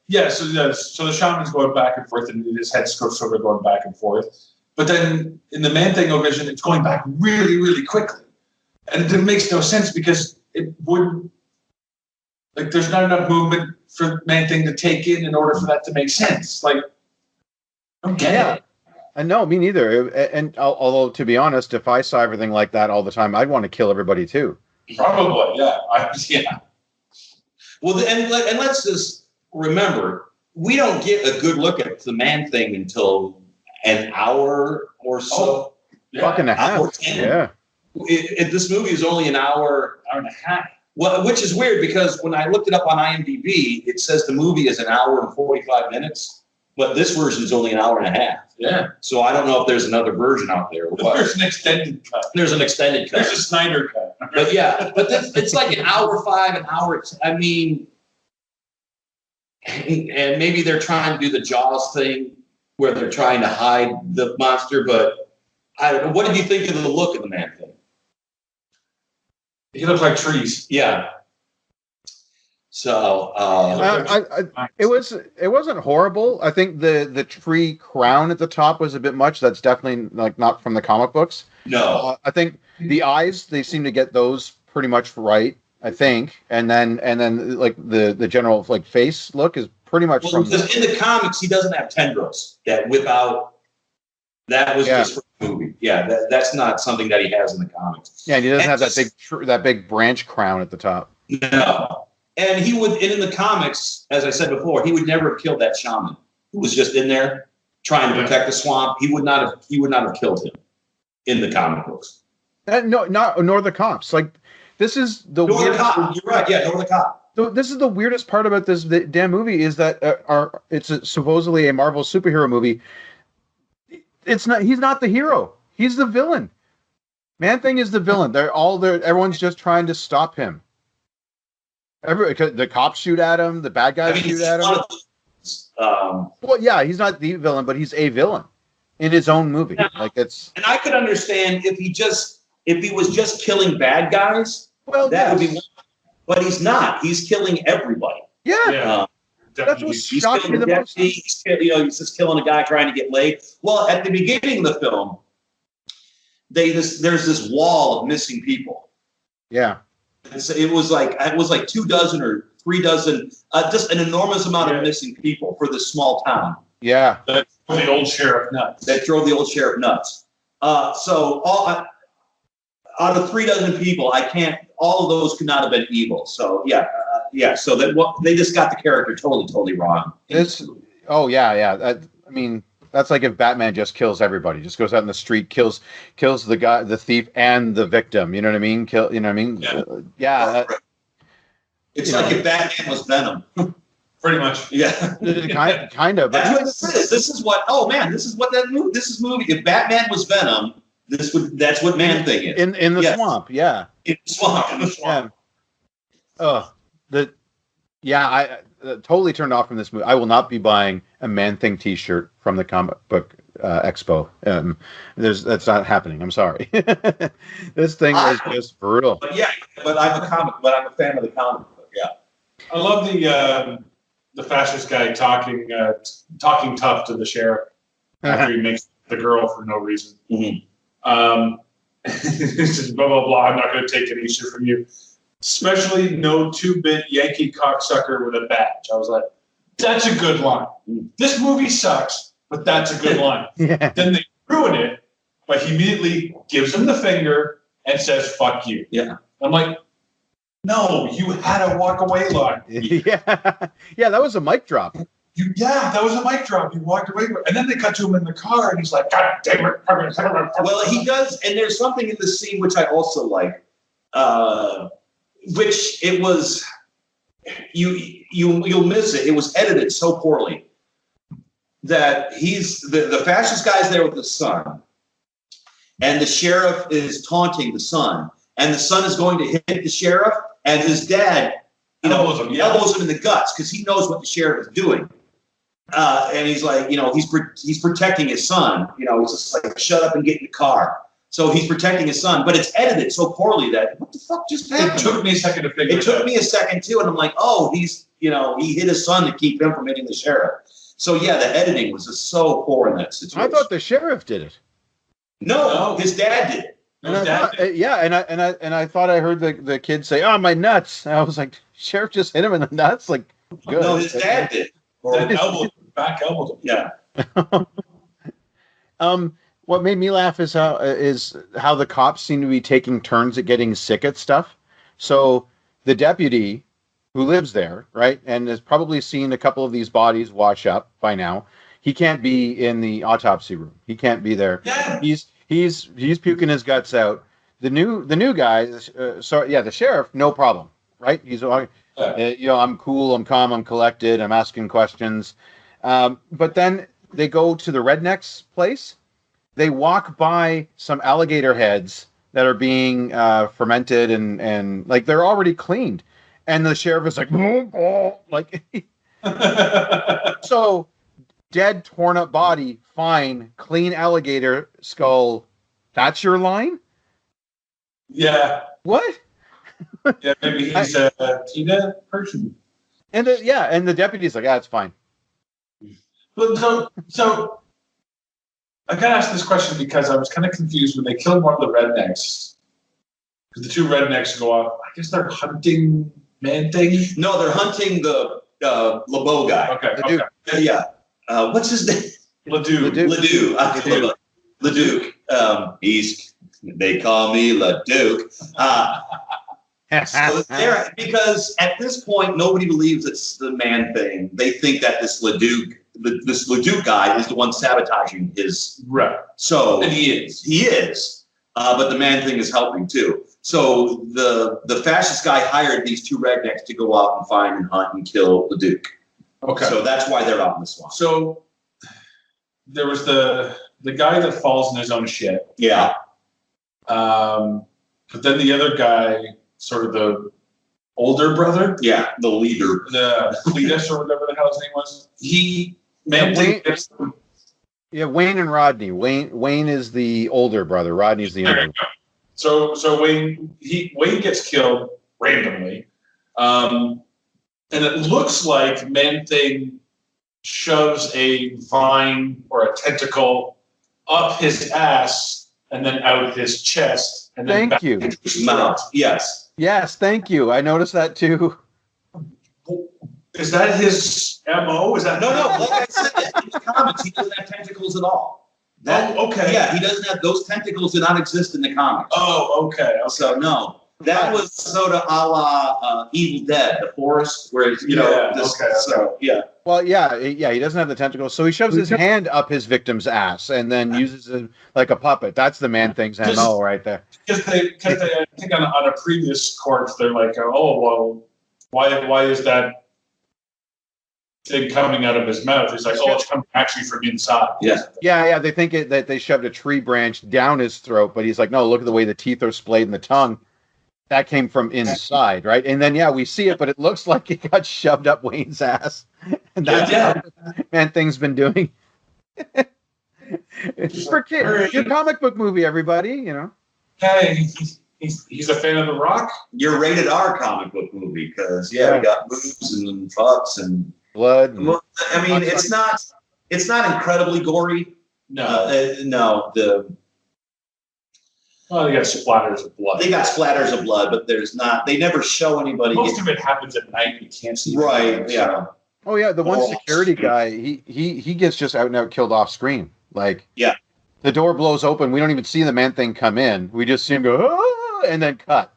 Yeah, so the shaman's going back and forth, and his head's sort of going back and forth. But then in the Man-Thing O-Vision, it's going back really, really quickly, and it makes no sense because it wouldn't. Like, there's not enough movement for Man-Thing to take in order for that to make sense. Like, okay. Yeah. No, me neither. And although, to be honest, if I saw everything like that all the time, I'd want to kill everybody too. Probably, yeah. Yeah. Well, and let's just remember, we don't get a good look at the Man-Thing until an hour or so. Fucking a half. Yeah. This movie is only an hour and a half. Well, which is weird because when I looked it up on IMDb, it says the movie is an hour and 45 minutes, but this version is only an hour and a half. Yeah. So I don't know if there's another version out there. Or what. There's an extended cut. There's an extended cut. There's a Snyder cut. But yeah, but it's like an hour 5, an hour. I mean, and maybe they're trying to do the Jaws thing where they're trying to hide the monster, but I don't know. What did you think of the look of the man thing? He looks like trees. Yeah. So it wasn't horrible. I think the tree crown at the top was a bit much. That's definitely like not from the comic books. no. I think the eyes, they seem to get those pretty much right, I think. And then like the general like face look is pretty much Well, from because in the comics, he doesn't have tendrils that whip out. That was just for the movie. Yeah, that's not something that he has in the comics. Yeah, and he doesn't have that big branch crown at the top. No. And he would, and in the comics, as I said before, he would never have killed that shaman who was just in there trying to protect the swamp. He would not have killed him in the comic books. Nor the cops. Like, this is the Nor the weirdest. cop. You're right. Yeah, nor the cop. This is the weirdest part about this damn movie is that it's supposedly a Marvel superhero movie. It's not. He's not the hero. He's the villain. Man-Thing is the villain. Everyone's just trying to stop him. The cops shoot at him. The bad guys shoot at him. Well, yeah, he's not the villain, but he's a villain in his own movie. Yeah. Like it's. And I could understand if he was just killing bad guys. Well, that would be. But he's not. He's killing everybody. Yeah. That's what He's shocked me killing the most. He's just killing a guy trying to get laid. Well, at the beginning of the film, there's this wall of missing people. Yeah. It was like 2 dozen or 3 dozen, just an enormous amount of missing people for this small town. Yeah. That drove the old sheriff nuts. So out of 3 dozen people, all of those could not have been evil. So so they just got the character totally wrong. I mean, that's like if Batman just kills everybody, just goes out in the street, kills the guy, the thief, and the victim. You know what I mean? Yeah. It's like if Batman was Venom. Pretty much. Yeah. kind of. But That's what this is. This is what that movie. This is movie. If Batman was Venom, that's what Man-Thing is. In the swamp, yeah. In the swamp. Yeah. I totally turned off from this movie. I will not be buying a Man-Thing T-shirt from the comic book expo. That's not happening. I'm sorry. This thing is just brutal. But I'm a fan of the comic book. Yeah. I love the fascist guy talking tough to the sheriff after he makes the girl for no reason. Mm-hmm. He says, blah, blah, blah, I'm not going to take any shit from you. Especially no 2-bit Yankee cocksucker with a badge. I was like, that's a good line. This movie sucks, but that's a good line. Yeah. Then they ruin it, but he immediately gives him the finger and says, fuck you. Yeah. I'm like, no, you had a walk away line. Yeah, that was a mic drop. That was a mic drop. He walked away. And then they cut to him in the car, and he's like, God damn it. Well, he does, and there's something in the scene which I also like, which it was, you'll miss it. It was edited so poorly that the fascist guy's there with the son, and the sheriff is taunting the son, and the son is going to hit the sheriff, and his dad, elbows him in the guts because he knows what the sheriff is doing. And he's like, he's protecting his son. He's just like, shut up and get in the car. So he's protecting his son, but it's edited so poorly that what the fuck just happened? It took me a second to figure it out. It took me a second too, and I'm like, oh, he hit his son to keep him from hitting the sheriff. So yeah, the editing was just so poor in that situation. I thought the sheriff did it. No, his dad did it. And I thought I heard the kid say, "Oh, my nuts!" And I was like, "Sheriff just hit him in the nuts." Like, good. No, his dad did. Back elbowed him. Yeah. What made me laugh is how the cops seem to be taking turns at getting sick at stuff. So the deputy who lives there, right, and has probably seen a couple of these bodies wash up by now, he can't be in the autopsy room. He can't be there. Yeah. He's puking his guts out. the new guy. The sheriff, no problem, right? He's I'm cool, I'm calm, I'm collected, I'm asking questions. But then they go to the rednecks place. They walk by some alligator heads that are being fermented and like they're already cleaned, and the sheriff is like, like, so dead, torn up body, fine, clean alligator skull. That's your line? Yeah. What? Yeah, maybe he's a PETA person. And the deputy's like, it's fine. But so I gotta ask this question because I was kind of confused when they killed one of the rednecks. Because the two rednecks go off. I guess they're hunting Man-Thing. No, they're hunting the LeBeau guy. Okay. Yeah. What's his name? Ledoux. Leduc. They call me Leduc. So because at this point nobody believes it's the Man-Thing. They think that this Leduc guy is the one sabotaging his. Right. So and he is. But the Man-Thing is helping too. So the fascist guy hired these two rednecks to go out and find and hunt and kill Leduc. Okay. So that's why they're out in the swamp. So there was the guy that falls in his own shit. Yeah. But then the other guy, sort of the older brother. Yeah, the leader. The Cletus or whatever the hell his name was. Wayne and Rodney. Wayne is the older brother. Rodney's the younger. So Wayne gets killed randomly. And it looks like Man-Thing shoves a vine or a tentacle up his ass and then out his chest and then back into his mouth. Yes. Yes, thank you. I noticed that too. Is that his MO? Is that no? Like I said, in the comics, he doesn't have tentacles at all. Okay. Yeah, he doesn't have those tentacles. Do not exist in the comics. Oh, okay. So no. That was sort of a la Evil Dead, the forest, where Yeah. Well, yeah, he doesn't have the tentacles, so he shoves his hand up his victim's ass and then uses it like a puppet. That's the Man-Thing's MO right there. Because they, I think on a previous corpse, they're like, oh, well, why is that thing coming out of his mouth? He's like, it's coming actually from inside. Yeah. They think that they shoved a tree branch down his throat, but he's like, no, look at the way the teeth are splayed in the tongue. That came from inside, right? And then, we see it, but it looks like it got shoved up Wayne's ass. And that's what Man-Thing's been doing. It's for kids. Your comic book movie, everybody, Hey, he's a fan of The Rock? Your rated R comic book movie, because, we got boobs and fucks and blood. Well, I mean, it's not incredibly gory. No. Well, they got splatters of blood. But they never show anybody. Most of it happens at night. You can't see. Right. Yeah. Oh yeah, the one security guy, he gets just out and out killed off screen. Like, the door blows open. We don't even see the Man-Thing come in. We just see him go, and then cut.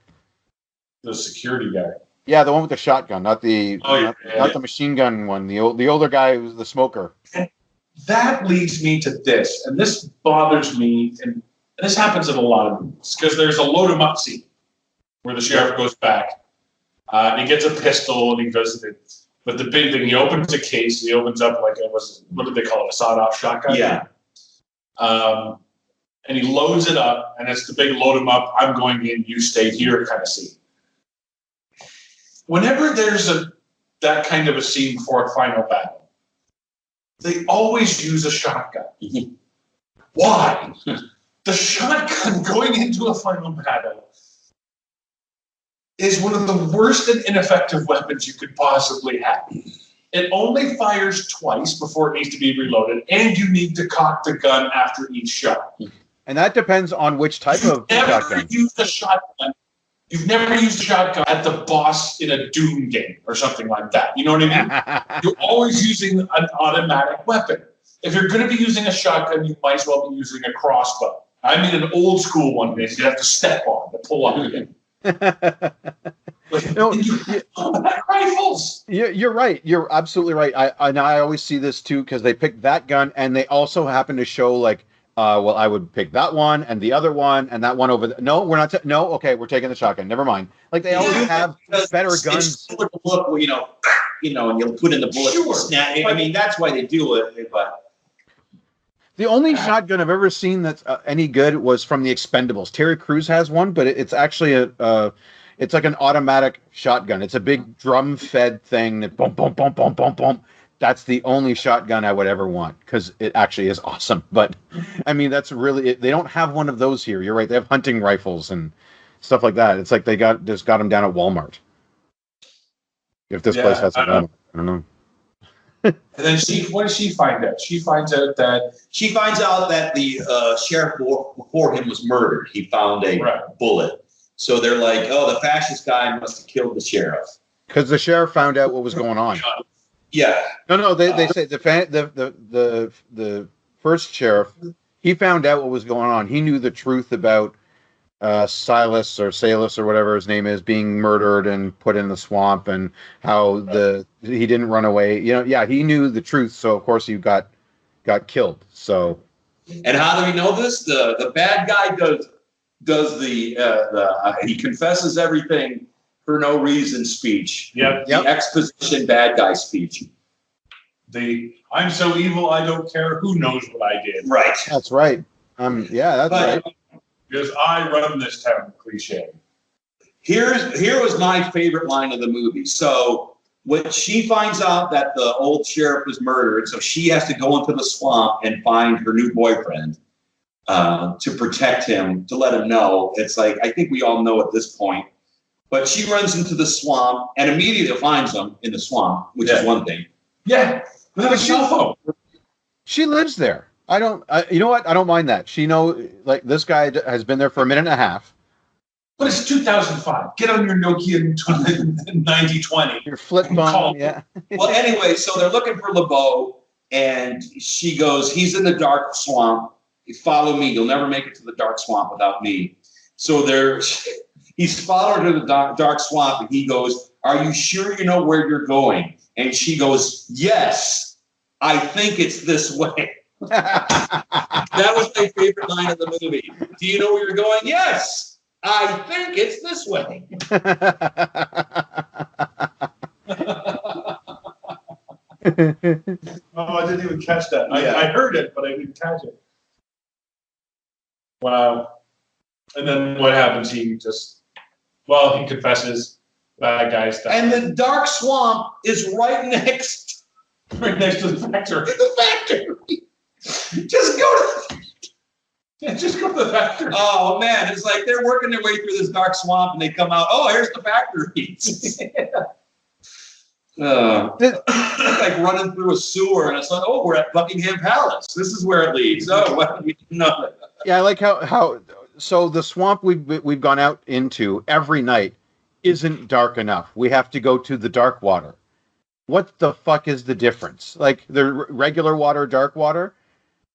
The security guy. Yeah, the one with the shotgun, not the not the machine gun one. The older guy who was the smoker. That leads me to this, and this bothers me, and this happens in a lot of movies, because there's a load 'em up scene where the sheriff goes back, and he gets a pistol, and he does it. But the big thing, he opens a case, he opens up what did they call it, a sawed-off shotgun? Yeah. And he loads it up, and it's the big load 'em up, I'm going in, you stay here kind of scene. Whenever there's that kind of a scene for a final battle, they always use a shotgun. Why? The shotgun going into a final battle is one of the worst and ineffective weapons you could possibly have. It only fires twice before it needs to be reloaded, and you need to cock the gun after each shot. And that depends on which type of shotgun. You've never used a shotgun at the boss in a Doom game or something like that. You know what I mean? You're always using an automatic weapon. If you're going to be using a shotgun, you might as well be using a crossbow. I mean an old school one that you have to step on to pull up again. Rifles. You're right. You're absolutely right. I always see this too, because they pick that gun and they also happen to show like well, I would pick that one and the other one and that one over. No, we're not. No, okay, we're taking the shotgun. Never mind. Like they always have better guns. It's look, and you'll put in the bullet. Sure. Snap. I mean, that's why they do it. But The only shotgun I've ever seen that's any good was from the Expendables. Terry Crews has one, but it's actually it's like an automatic shotgun. It's a big drum-fed thing that boom, boom, boom, boom, boom, boom. That's the only shotgun I would ever want because it actually is awesome. But I mean, that's really they don't have one of those here. You're right. They have hunting rifles and stuff like that. It's like they just got them down at Walmart. If this place has some, I don't know. And then what does she find out? She finds out that the sheriff before him was murdered. He found a bullet. So they're like, oh, the fascist guy must have killed the sheriff. Because the sheriff found out what was going on. Yeah. No. They say the first sheriff, he found out what was going on. He knew the truth about Silas or whatever his name is being murdered and put in the swamp, and how he didn't run away. He knew the truth. So of course he got killed. So. And how do we know this? The bad guy does he confesses everything for no reason speech. Yep. The exposition bad guy speech. I'm so evil I don't care who knows what I did. Right. That's right. That's right. Because I run this town cliche. Here was my favorite line of the movie. So when she finds out that the old sheriff was murdered, so she has to go into the swamp and find her new boyfriend to protect him, to let him know. It's like, I think we all know at this point. But she runs into the swamp and immediately finds him in the swamp, which is one thing. Yeah. With a cell phone. She lives there. I don't. You know what? I don't mind that. Like this guy has been there for a minute and a half. But it's 2005. Get on your Nokia 9020. Your flip phone. Yeah. Well, anyway, so they're looking for LeBeau, and she goes, "He's in the dark swamp. You follow me. You'll never make it to the dark swamp without me." So he's followed her to the dark swamp, and he goes, "Are you sure you know where you're going?" And she goes, "Yes, I think it's this way." That was my favorite line of the movie. Do you know where you're going? Yes, I think it's this way. I didn't even catch that. Yeah. I heard it, but I didn't catch it. Wow. And then what happens? He confesses. Bad guy stuff. And the dark swamp is right next to the factory. the factory. Just go to the factory. Oh man, it's like they're working their way through this dark swamp and they come out, oh, here's the factory. Like running through a sewer and it's like, oh, we're at Buckingham Palace. This is where it leads. Oh, what we know. Yeah, I like how so the swamp we've gone out into every night isn't dark enough. We have to go to the dark water. What the fuck is the difference? Like the regular water, dark water?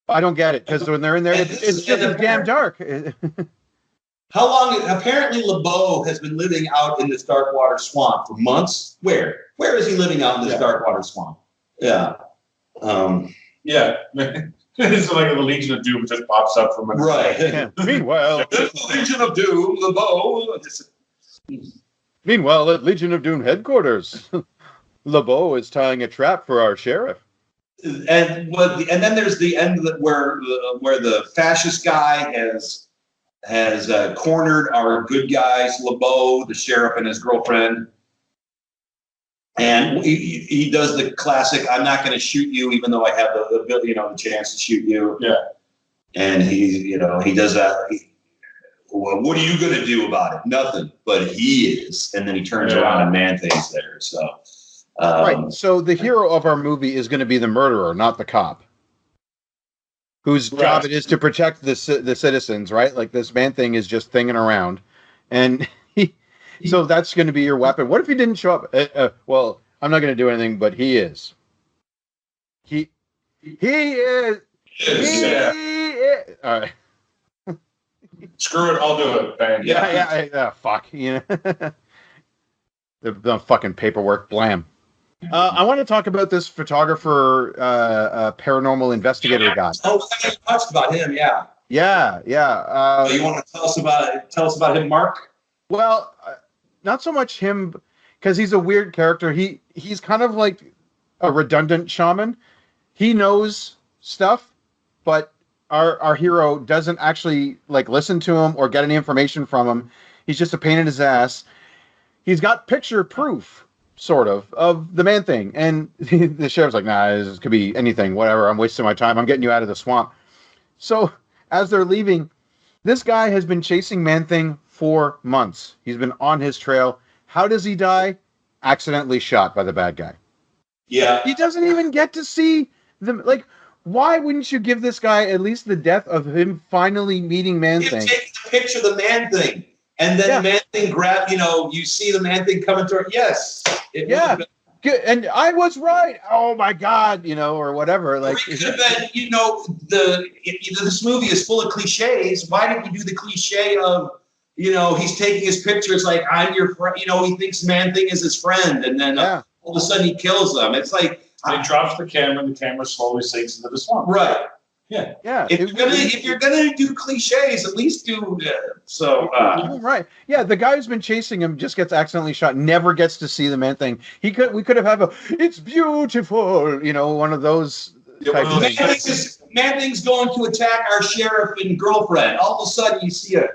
I don't get it, because when they're in there, it's just as damn dark. How long? Apparently, LeBeau has been living out in this dark water swamp for months. Where is he living out in this dark water swamp? Yeah. Yeah. It's like the Legion of Doom just pops up from under. Right. Yeah. Meanwhile, the Legion of Doom, LeBeau. Meanwhile, at Legion of Doom headquarters, LeBeau is tying a trap for our sheriff. And then there's the end where the fascist guy has cornered our good guys, LeBeau, the sheriff, and his girlfriend. And he does the classic, I'm not going to shoot you, even though I have the chance to shoot you. Yeah. And he does that. Well, what are you going to do about it? Nothing, but he is. And then he turns around and Man-Thing's there. So, right. So the hero of our movie is going to be the murderer, not the cop, whose job it is to protect the citizens, right? Like this Man-Thing is just thinging around. And so that's going to be your weapon. What if he didn't show up? Well, I'm not going to do anything, but he is. He is. All right. Screw it, I'll do it. Bang. Yeah. Fuck. The fucking paperwork. Blam. I want to talk about this photographer, paranormal investigator guy. Oh, I haven't touched about him. Yeah. Yeah. You want to tell us about him, Mark? Well, not so much him, because he's a weird character. He's kind of like a redundant shaman. He knows stuff, but our hero doesn't actually like listen to him or get any information from him. He's just a pain in his ass. He's got picture proof, sort of the man thing. And the sheriff's like, nah, this could be anything, whatever. I'm wasting my time. I'm getting you out of the swamp. So as they're leaving, this guy has been chasing Man Thing for months. He's been on his trail. How does he die? Accidentally shot by the bad guy. Yeah. He doesn't even get to see them. Like, why wouldn't you give this guy at least the death of him finally meeting Man You Thing? take the picture of the Man Thing, and then Man Thing grab. You see the Man Thing coming through. Yes. Yeah. Good. And I was right. Oh my God, or whatever. Like, it could have been, this movie is full of cliches. Why didn't you do the cliche of, he's taking his picture. It's like, I'm your friend. He thinks Man Thing is his friend, and then all of a sudden he kills them. It's like he drops the camera, and the camera slowly sinks into the swamp. Right. Yeah. Yeah. If you're gonna do cliches, at least do right. Yeah, the guy who's been chasing him just gets accidentally shot, never gets to see the Man Thing. We could have had it's beautiful, one of those type of things. Man Thing's going to attack our sheriff and girlfriend. All of a sudden you see a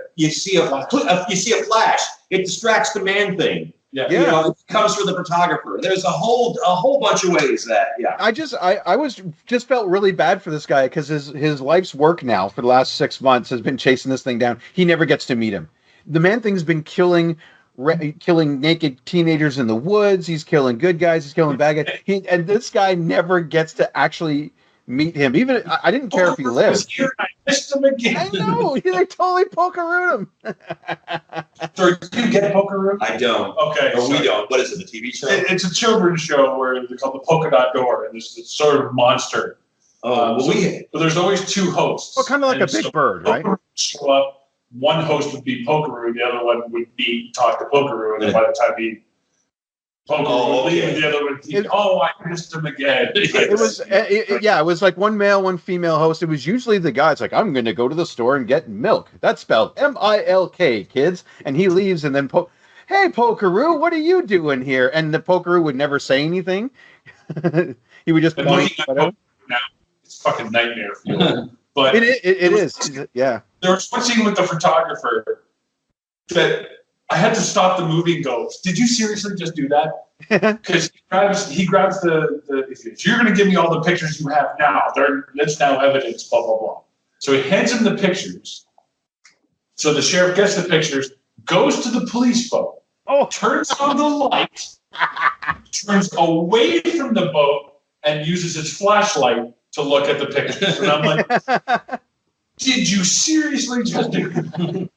flash. It distracts the Man Thing. Yeah. It comes for the photographer. There's a whole bunch of ways that, I was felt really bad for this guy because his life's work now for the last 6 months has been chasing this thing down. He never gets to meet him. The Man Thing's been killing naked teenagers in the woods. He's killing good guys. He's killing bad guys. And this guy never gets to actually meet him. Even I didn't care if he lived. Here, I missed him again. I know. He totally pokerooed him. So do you get Pokeroo? I don't. Okay. Or we don't. What is it, the TV show? It's a children's show where they call the Polka Dot Door, and there's this sort of monster. But there's always two hosts. Well, kind of like a big bird, right? Show up. One host would be Pokeroo, the other one would be talk to Pokeroo, and then by the time he Pokeroo would leave, and the other would be, I missed him again. It was like one male, one female host. It was usually the guy. It's like, I'm going to go to the store and get milk. That's spelled Milk, kids. And he leaves, and then hey, Pokeroo, what are you doing here? And the Pokeroo would never say anything. He would just point. Now it's fucking nightmare fuel. But it is. Yeah. There was one scene with the photographer that I had to stop the movie and go, did you seriously just do that? Because he grabs the if you're going to give me all the pictures you have now, that's now evidence, blah, blah, blah. So he hands him the pictures. So the sheriff gets the pictures, goes to the police boat, turns on the light, turns away from the boat, and uses his flashlight to look at the pictures. And I'm like, did you seriously just do that?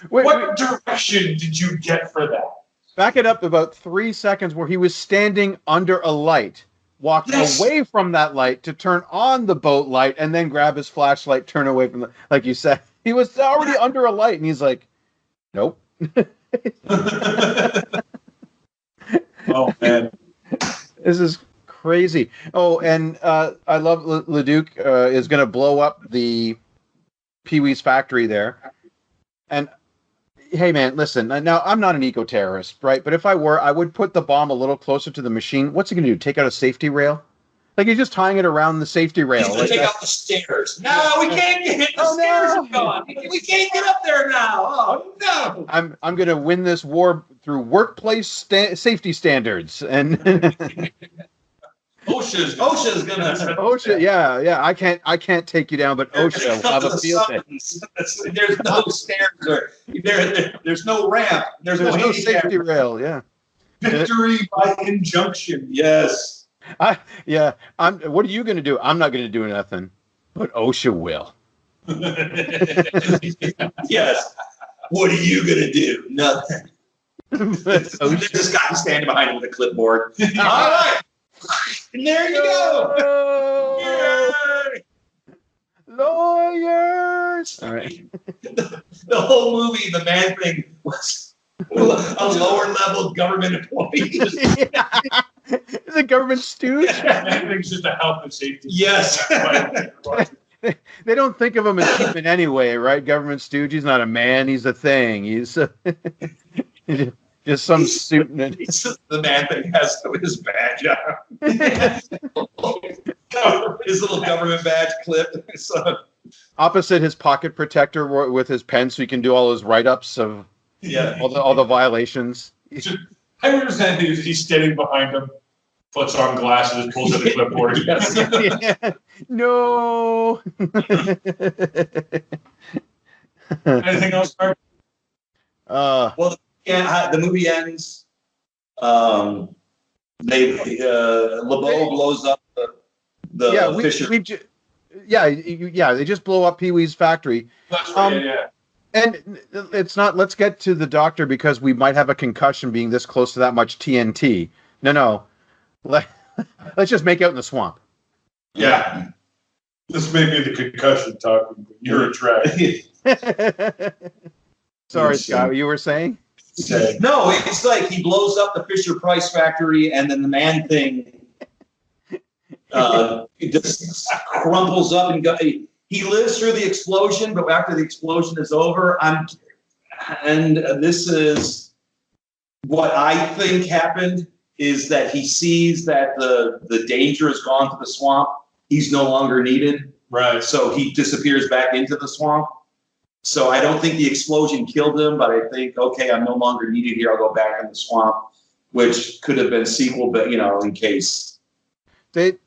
What direction did you get for that? Back it up about 3 seconds where he was standing under a light, walked away from that light to turn on the boat light, and then grab his flashlight, turn away from like you said. He was already under a light, and he's like, nope. Oh, man. This is crazy. Oh, and I love Leduc is going to blow up the Pee-wee's factory there. And hey, man, listen, now I'm not an eco-terrorist, right? But if I were, I would put the bomb a little closer to the machine. What's he going to do? Take out a safety rail? Like he's just tying it around the safety rail. He's going to take out the stairs. No, we can't get the stairs are gone. We can't get up there now. Oh, no. I'm going to win this war through workplace safety standards. And OSHA's gonna. OSHA, yeah. I can't take you down, but OSHA will have a field day. There's no stairs or there's no ramp. There's no safety rail. Yeah. Victory by injunction. Yes. What are you going to do? I'm not going to do nothing, but OSHA will. Yes. What are you going to do? Nothing. There's this guy standing behind him with a clipboard. All right. And there you go. Lawyers. All right. The whole movie, the Man Thing was a lower level government employee. The the government stooge. Everything's just a health and safety. Yes. They don't think of him as human anyway, right? Government stooge. He's not a man. He's a thing. He's just some suit. It's just the man that has his badge on. His little government badge clip. Opposite his pocket protector with his pen, so he can do all his write-ups of all the violations. I understand he's standing behind him, puts on glasses, pulls out a clipboard. Yeah. No. Anything else, Mark? Well, the movie ends. LeBeau blows up the Fisher. They just blow up Pee Wee's factory. That's right, yeah. And it's not, let's get to the doctor because we might have a concussion being this close to that much TNT. No. Let's just make out in the swamp. Yeah. This may be the concussion talking, but you're a trash. Sorry, Scott, you were saying? Okay. No, it's like he blows up the Fisher Price factory and then the man thing it just crumples up and he lives through the explosion, but after the explosion is over, this is what I think happened is that he sees that the danger has gone to the swamp. He's no longer needed. Right. So he disappears back into the swamp. So I don't think the explosion killed him, but I think, okay, I'm no longer needed here. I'll go back in the swamp, which could have been sequel, but in case. They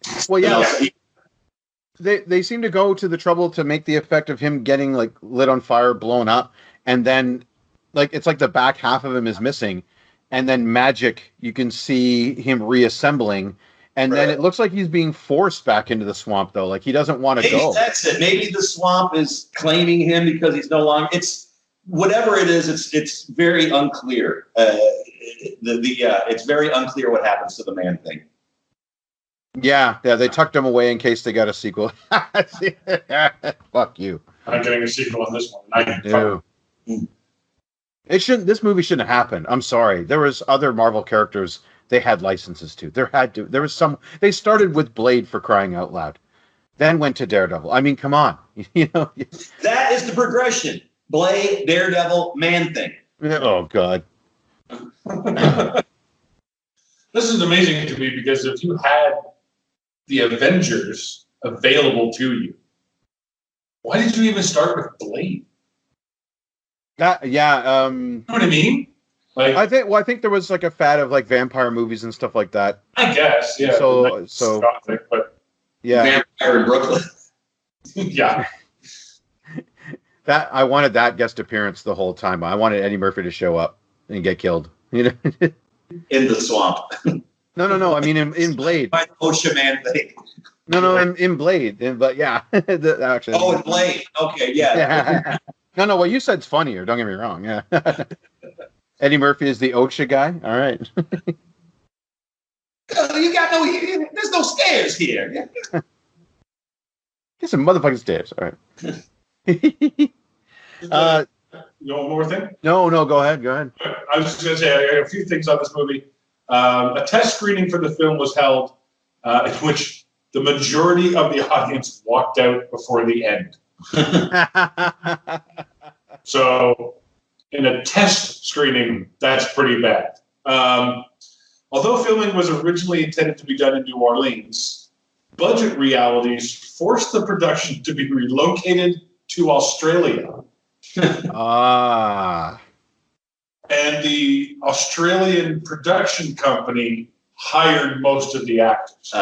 seem to go to the trouble to make the effect of him getting like lit on fire, blown up, and then it's like the back half of him is missing, and then magic, you can see him reassembling, and then it looks like he's being forced back into the swamp though, like he doesn't want to go. That's it. Maybe the swamp is claiming him because he's no longer. It's whatever it is. It's very unclear. It's very unclear what happens to the man thing. Yeah, they tucked him away in case they got a sequel. Fuck you. I'm getting a sequel on this one. No. This movie shouldn't have happened. I'm sorry. There was other Marvel characters they had licenses to. There was some. They started with Blade, for crying out loud, then went to Daredevil. I mean, come on. That is the progression. Blade, Daredevil, Man Thing. Oh God. This is amazing to me because if you had the Avengers available to you, why did you even start with Blade? You know what I mean? Like, I think there was like a fad of like vampire movies and stuff like that. I guess, yeah. So Gothic, but yeah. Vampire in Brooklyn. Yeah. That I wanted that guest appearance the whole time. I wanted Eddie Murphy to show up and get killed. In the swamp. No. I mean, in Blade. By the OSHA man thing. No, in Blade. But yeah. Actually. Oh, in Blade. Okay, yeah. No. What you said's funnier. Don't get me wrong. Yeah. Eddie Murphy is the OSHA guy. All right. You got there's no stairs here. Get some motherfucking stairs. All right. You want one more thing? No. Go ahead. I was just going to say I got a few things on this movie. A test screening for the film was held in which the majority of the audience walked out before the end. So in a test screening, that's pretty bad. Although filming was originally intended to be done in New Orleans, budget realities forced the production to be relocated to Australia. And the Australian production company hired most of the actors,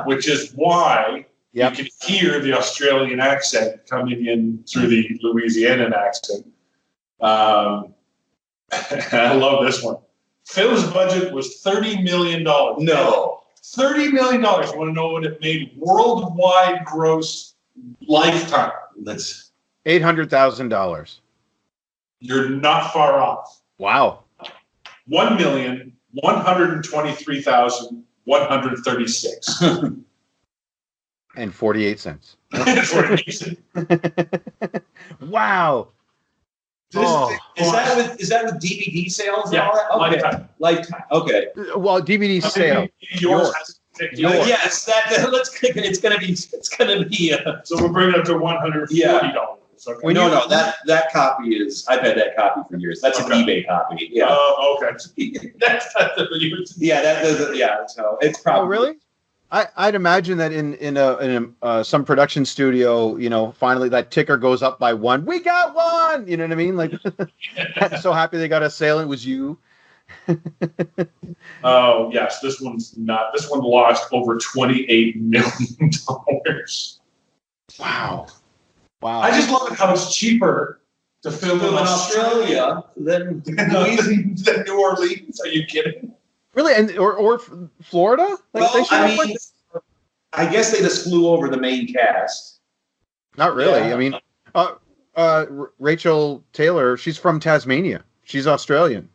which is why you can hear the Australian accent coming in through the Louisianan accent. I love this one. Film's budget was $30 million. No. $30 million. You want to know what it made worldwide gross lifetime? That's $800,000. You're not far off. Wow. 1,123,136. And 48 cents. Wow. Oh. Is that with DVD sales and all that? Okay. Lifetime. Okay. Well, DVD sale. Yours has Yours. Yes, it's gonna be. So we'll bring it up to $140. Okay. When No, you- no, that copy is. I've had that copy for years. That's Okay. an eBay copy. Yeah. Okay. Yeah, that doesn't. Yeah, so it's probably. Oh, really? I'd imagine that in some production studio, finally that ticker goes up by one. We got one. You know what I mean? Like, so happy they got a sale. It was you. Oh yes, this one's not. This one lost over $28 million. Wow. I just love it how it's cheaper to film in Australia than than New Orleans. Are you kidding? Really, and or Florida? Like, Well, they should I have mean, I guess they just flew over the main cast. not really. Yeah. I mean, Rachel Taylor, she's from Tasmania. She's Australian.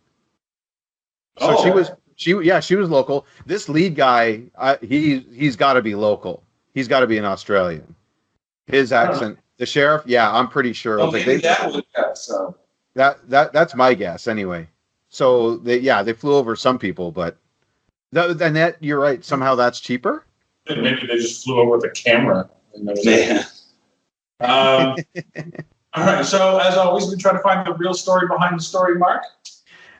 So she was local. This lead guy, he's got to be local. He's got to be an Australian. His accent, the sheriff, yeah, I'm pretty sure. Oh, maybe that would. So That's my guess anyway. So they flew over some people, but that you're right. Somehow that's cheaper. Maybe they just flew over with a camera. yeah. All right. So as always, we try to find the real story behind the story, Mark.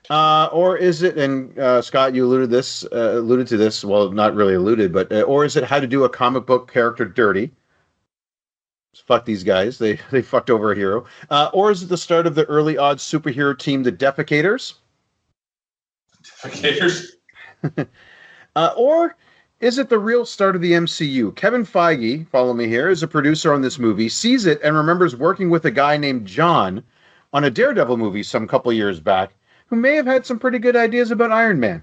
Or is it? And Scott, you alluded to this. Well, not really alluded, but or is it how to do a comic book character dirty? Fuck these guys. They fucked over a hero. Or is it the start of the early odds superhero team, the Defecators? Or is it the real start of the MCU? Kevin Feige, follow me here, is a producer on this movie, sees it and remembers working with a guy named John on a Daredevil movie some couple years back, who may have had some pretty good ideas about Iron Man,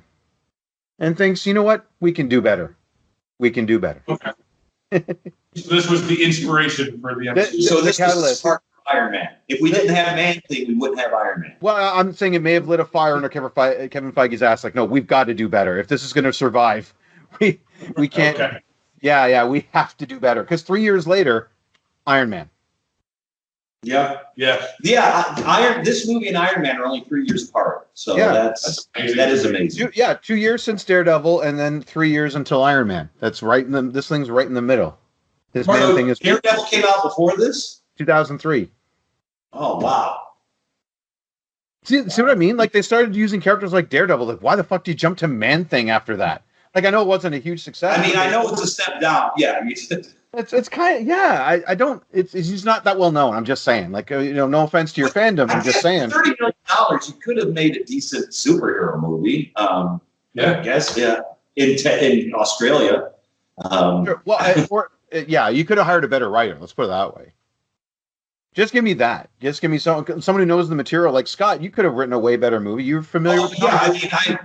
and thinks, you know what, we can do better. We can do better. Okay. So this was the inspiration for the MCU. So the this catalyst. was part of Iron Man. If we didn't have Man Thing, we wouldn't have Iron Man. Well, I'm saying it may have lit a fire under Kevin Feige's ass. Like, no, we've got to do better. If this is going to survive, we can't. Okay. Yeah, we have to do better. Because 3 years later, Iron Man. Yeah. Yeah. This movie and Iron Man are only 3 years apart. So Yeah. that's amazing. that is amazing. 2 years since Daredevil, and then 3 years until Iron Man. That's right in the. This thing's right in the middle. His Man Thing is Daredevil came out before this? 2003. Oh, wow. See what I mean? Like, they started using characters like Daredevil. Like, why the fuck do you jump to Man Thing after that? Like, I know it wasn't a huge success. I mean, I know it's a step down. Yeah. It's kind of, yeah. I don't. It's he's not that well known. I'm just saying. Like, no offense to your fandom. I'm just saying. $30 million, you could have made a decent superhero movie. Yeah. I guess. Yeah. In Australia. Sure. Well, yeah, you could have hired a better writer. Let's put it that way. Just give me that. Just give me someone who knows the material. Like Scott, you could have written a way better movie. You're familiar with the yeah, comic? I mean,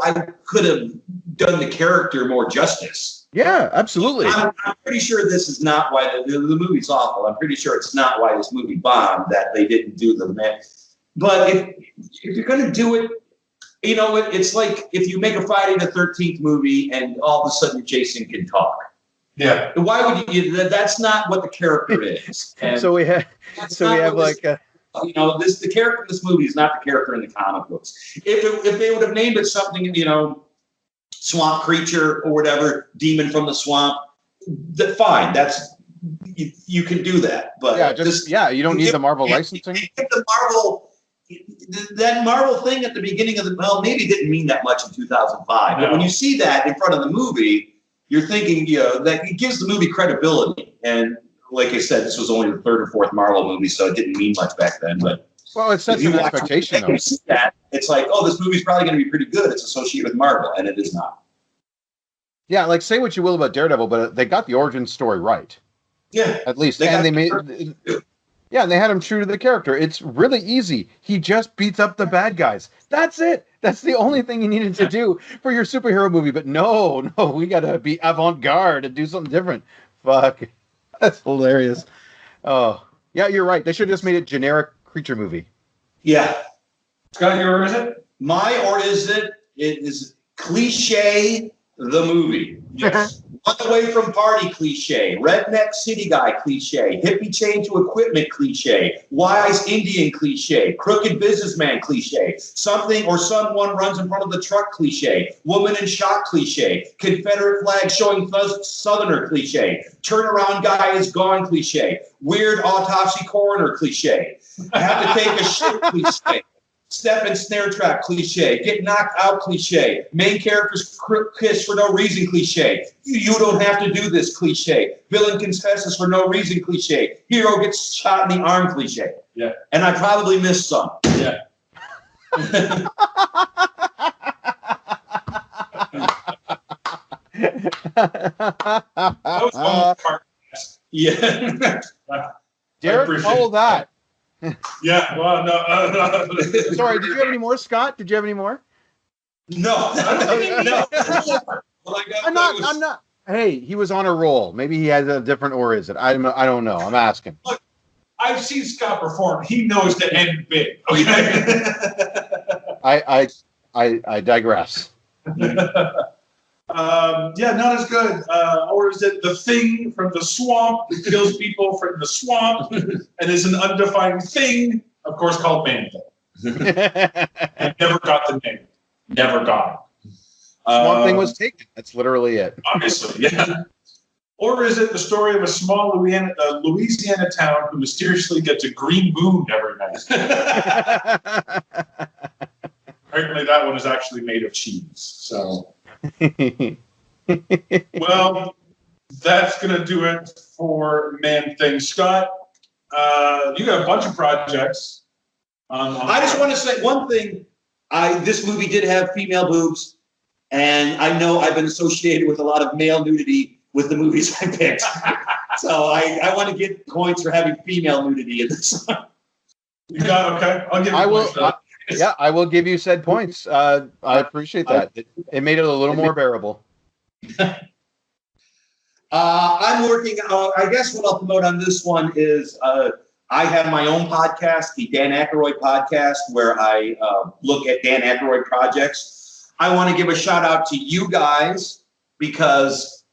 I could have done the character more justice. Yeah, absolutely. I'm pretty sure this is not why the movie's awful. I'm pretty sure it's not why this movie bombed, that they didn't do the man. But if you're going to do it, it's like if you make a Friday the 13th movie and all of a sudden Jason can talk. Yeah. Why would you? That's not what the character is. And So we have like. the character in this movie is not the character in the comic books. If they would have named it something, swamp creature or whatever, demon from the swamp, fine. That's you can do that. But you don't need the Marvel licensing. That Marvel thing at the beginning of maybe it didn't mean that much in 2005. No. But when you see that in front of the movie, you're thinking, that it gives the movie credibility. And like I said, this was only the third or fourth Marvel movie, so it didn't mean much back then. But Well, it sets an expectation, though. See that, it's like, oh, this movie's probably going to be pretty good. It's associated with Marvel, and it is not. Yeah, like say what you will about Daredevil, but they got the origin story right. Yeah, At least, and they had him true to the character. It's really easy. He just beats up the bad guys. That's it. That's the only thing you needed to do for your superhero movie. But no, we got to be avant-garde and do something different. Fuck. That's hilarious. Oh, yeah, you're right. They should have just made it generic creature movie. Yeah. Scott, or is it? It is cliche, the movie. Yes. Run away from party cliche, redneck city guy cliche, hippie chained to equipment cliche, wise Indian cliche, crooked businessman cliche, something or someone runs in front of the truck cliche, woman in shock cliche, Confederate flag showing southerner cliche, turnaround guy is gone cliche, weird autopsy coroner cliche, have to take a shit cliche. Step and snare trap cliche, get knocked out cliche, main characters kiss for no reason cliche, you don't have to do this cliche, villain confesses for no reason cliche, hero gets shot in the arm cliche. Yeah. And I probably missed some. Yeah. That was almost part. Yeah. Derek, follow that. Yeah, well, no. Sorry, did you have any more, Scott? Did you have any more? No. No. I'm not. Hey, he was on a roll. Maybe he has a different, or is it? I don't know. I'm asking. Look, I've seen Scott perform. He knows to end big. Okay. I digress. Yeah, not as good. Or is it the thing from the swamp that kills people from the swamp and is an undefined thing, of course, called Man Thing. I never got the name. Never got it. Swamp Thing was taken. That's literally it. Obviously, yeah. Or is it the story of a small Louisiana town who mysteriously gets a green moon every night? Apparently, that one is actually made of cheese. So. Well, that's going to do it for Man Thing. Scott, you got a bunch of projects. I just want to say one thing. This movie did have female boobs, and I know I've been associated with a lot of male nudity with the movies I picked. So I want to get points for having female nudity in this one. You got okay. I'll give you points for that. Yeah, I will give you said points. I appreciate that. It made it a little more bearable. I'm working. I guess what I'll promote on this one is I have my own podcast, the Dan Aykroyd podcast, where I look at Dan Aykroyd projects. I want to give a shout out to you guys because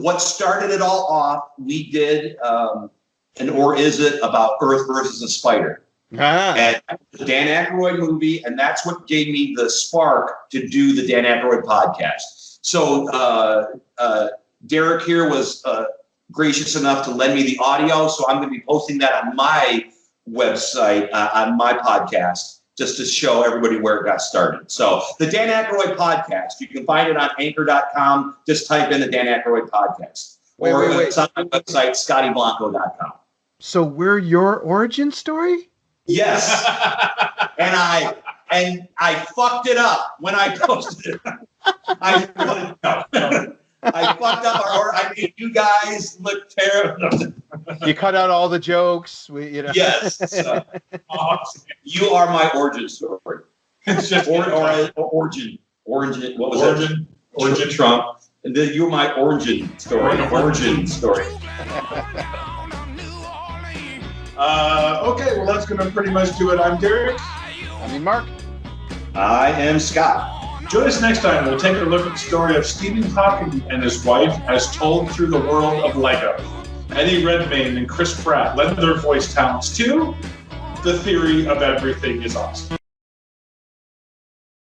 what started it all off, we did an Or Is It about Earth versus a Spider. And the Dan Aykroyd movie, and that's what gave me the spark to do the Dan Aykroyd podcast. So Derek here was gracious enough to lend me the audio, so I'm going to be posting that on my website, on my podcast, just to show everybody where it got started. So the Dan Aykroyd podcast, you can find it on anchor.com. Just type in the Dan Aykroyd podcast. Wait. It's on my website, scottyblanco.com. So we're your origin story? Yes. And I fucked it up when I posted it. I fucked up. I made you guys look terrible. You cut out all the jokes. Yes. You are my origin story. It's just origin. What was it? Origin Trump. And then you're my origin story. Origin story. Okay, well, that's going to pretty much do it. I'm Derek. Mark. I am Scott. Join us next time. We'll take a look at the story of Stephen Hawking and his wife as told through the world of Lego. Eddie Redmayne and Chris Pratt lend their voice talents to The Theory of Everything is Awesome.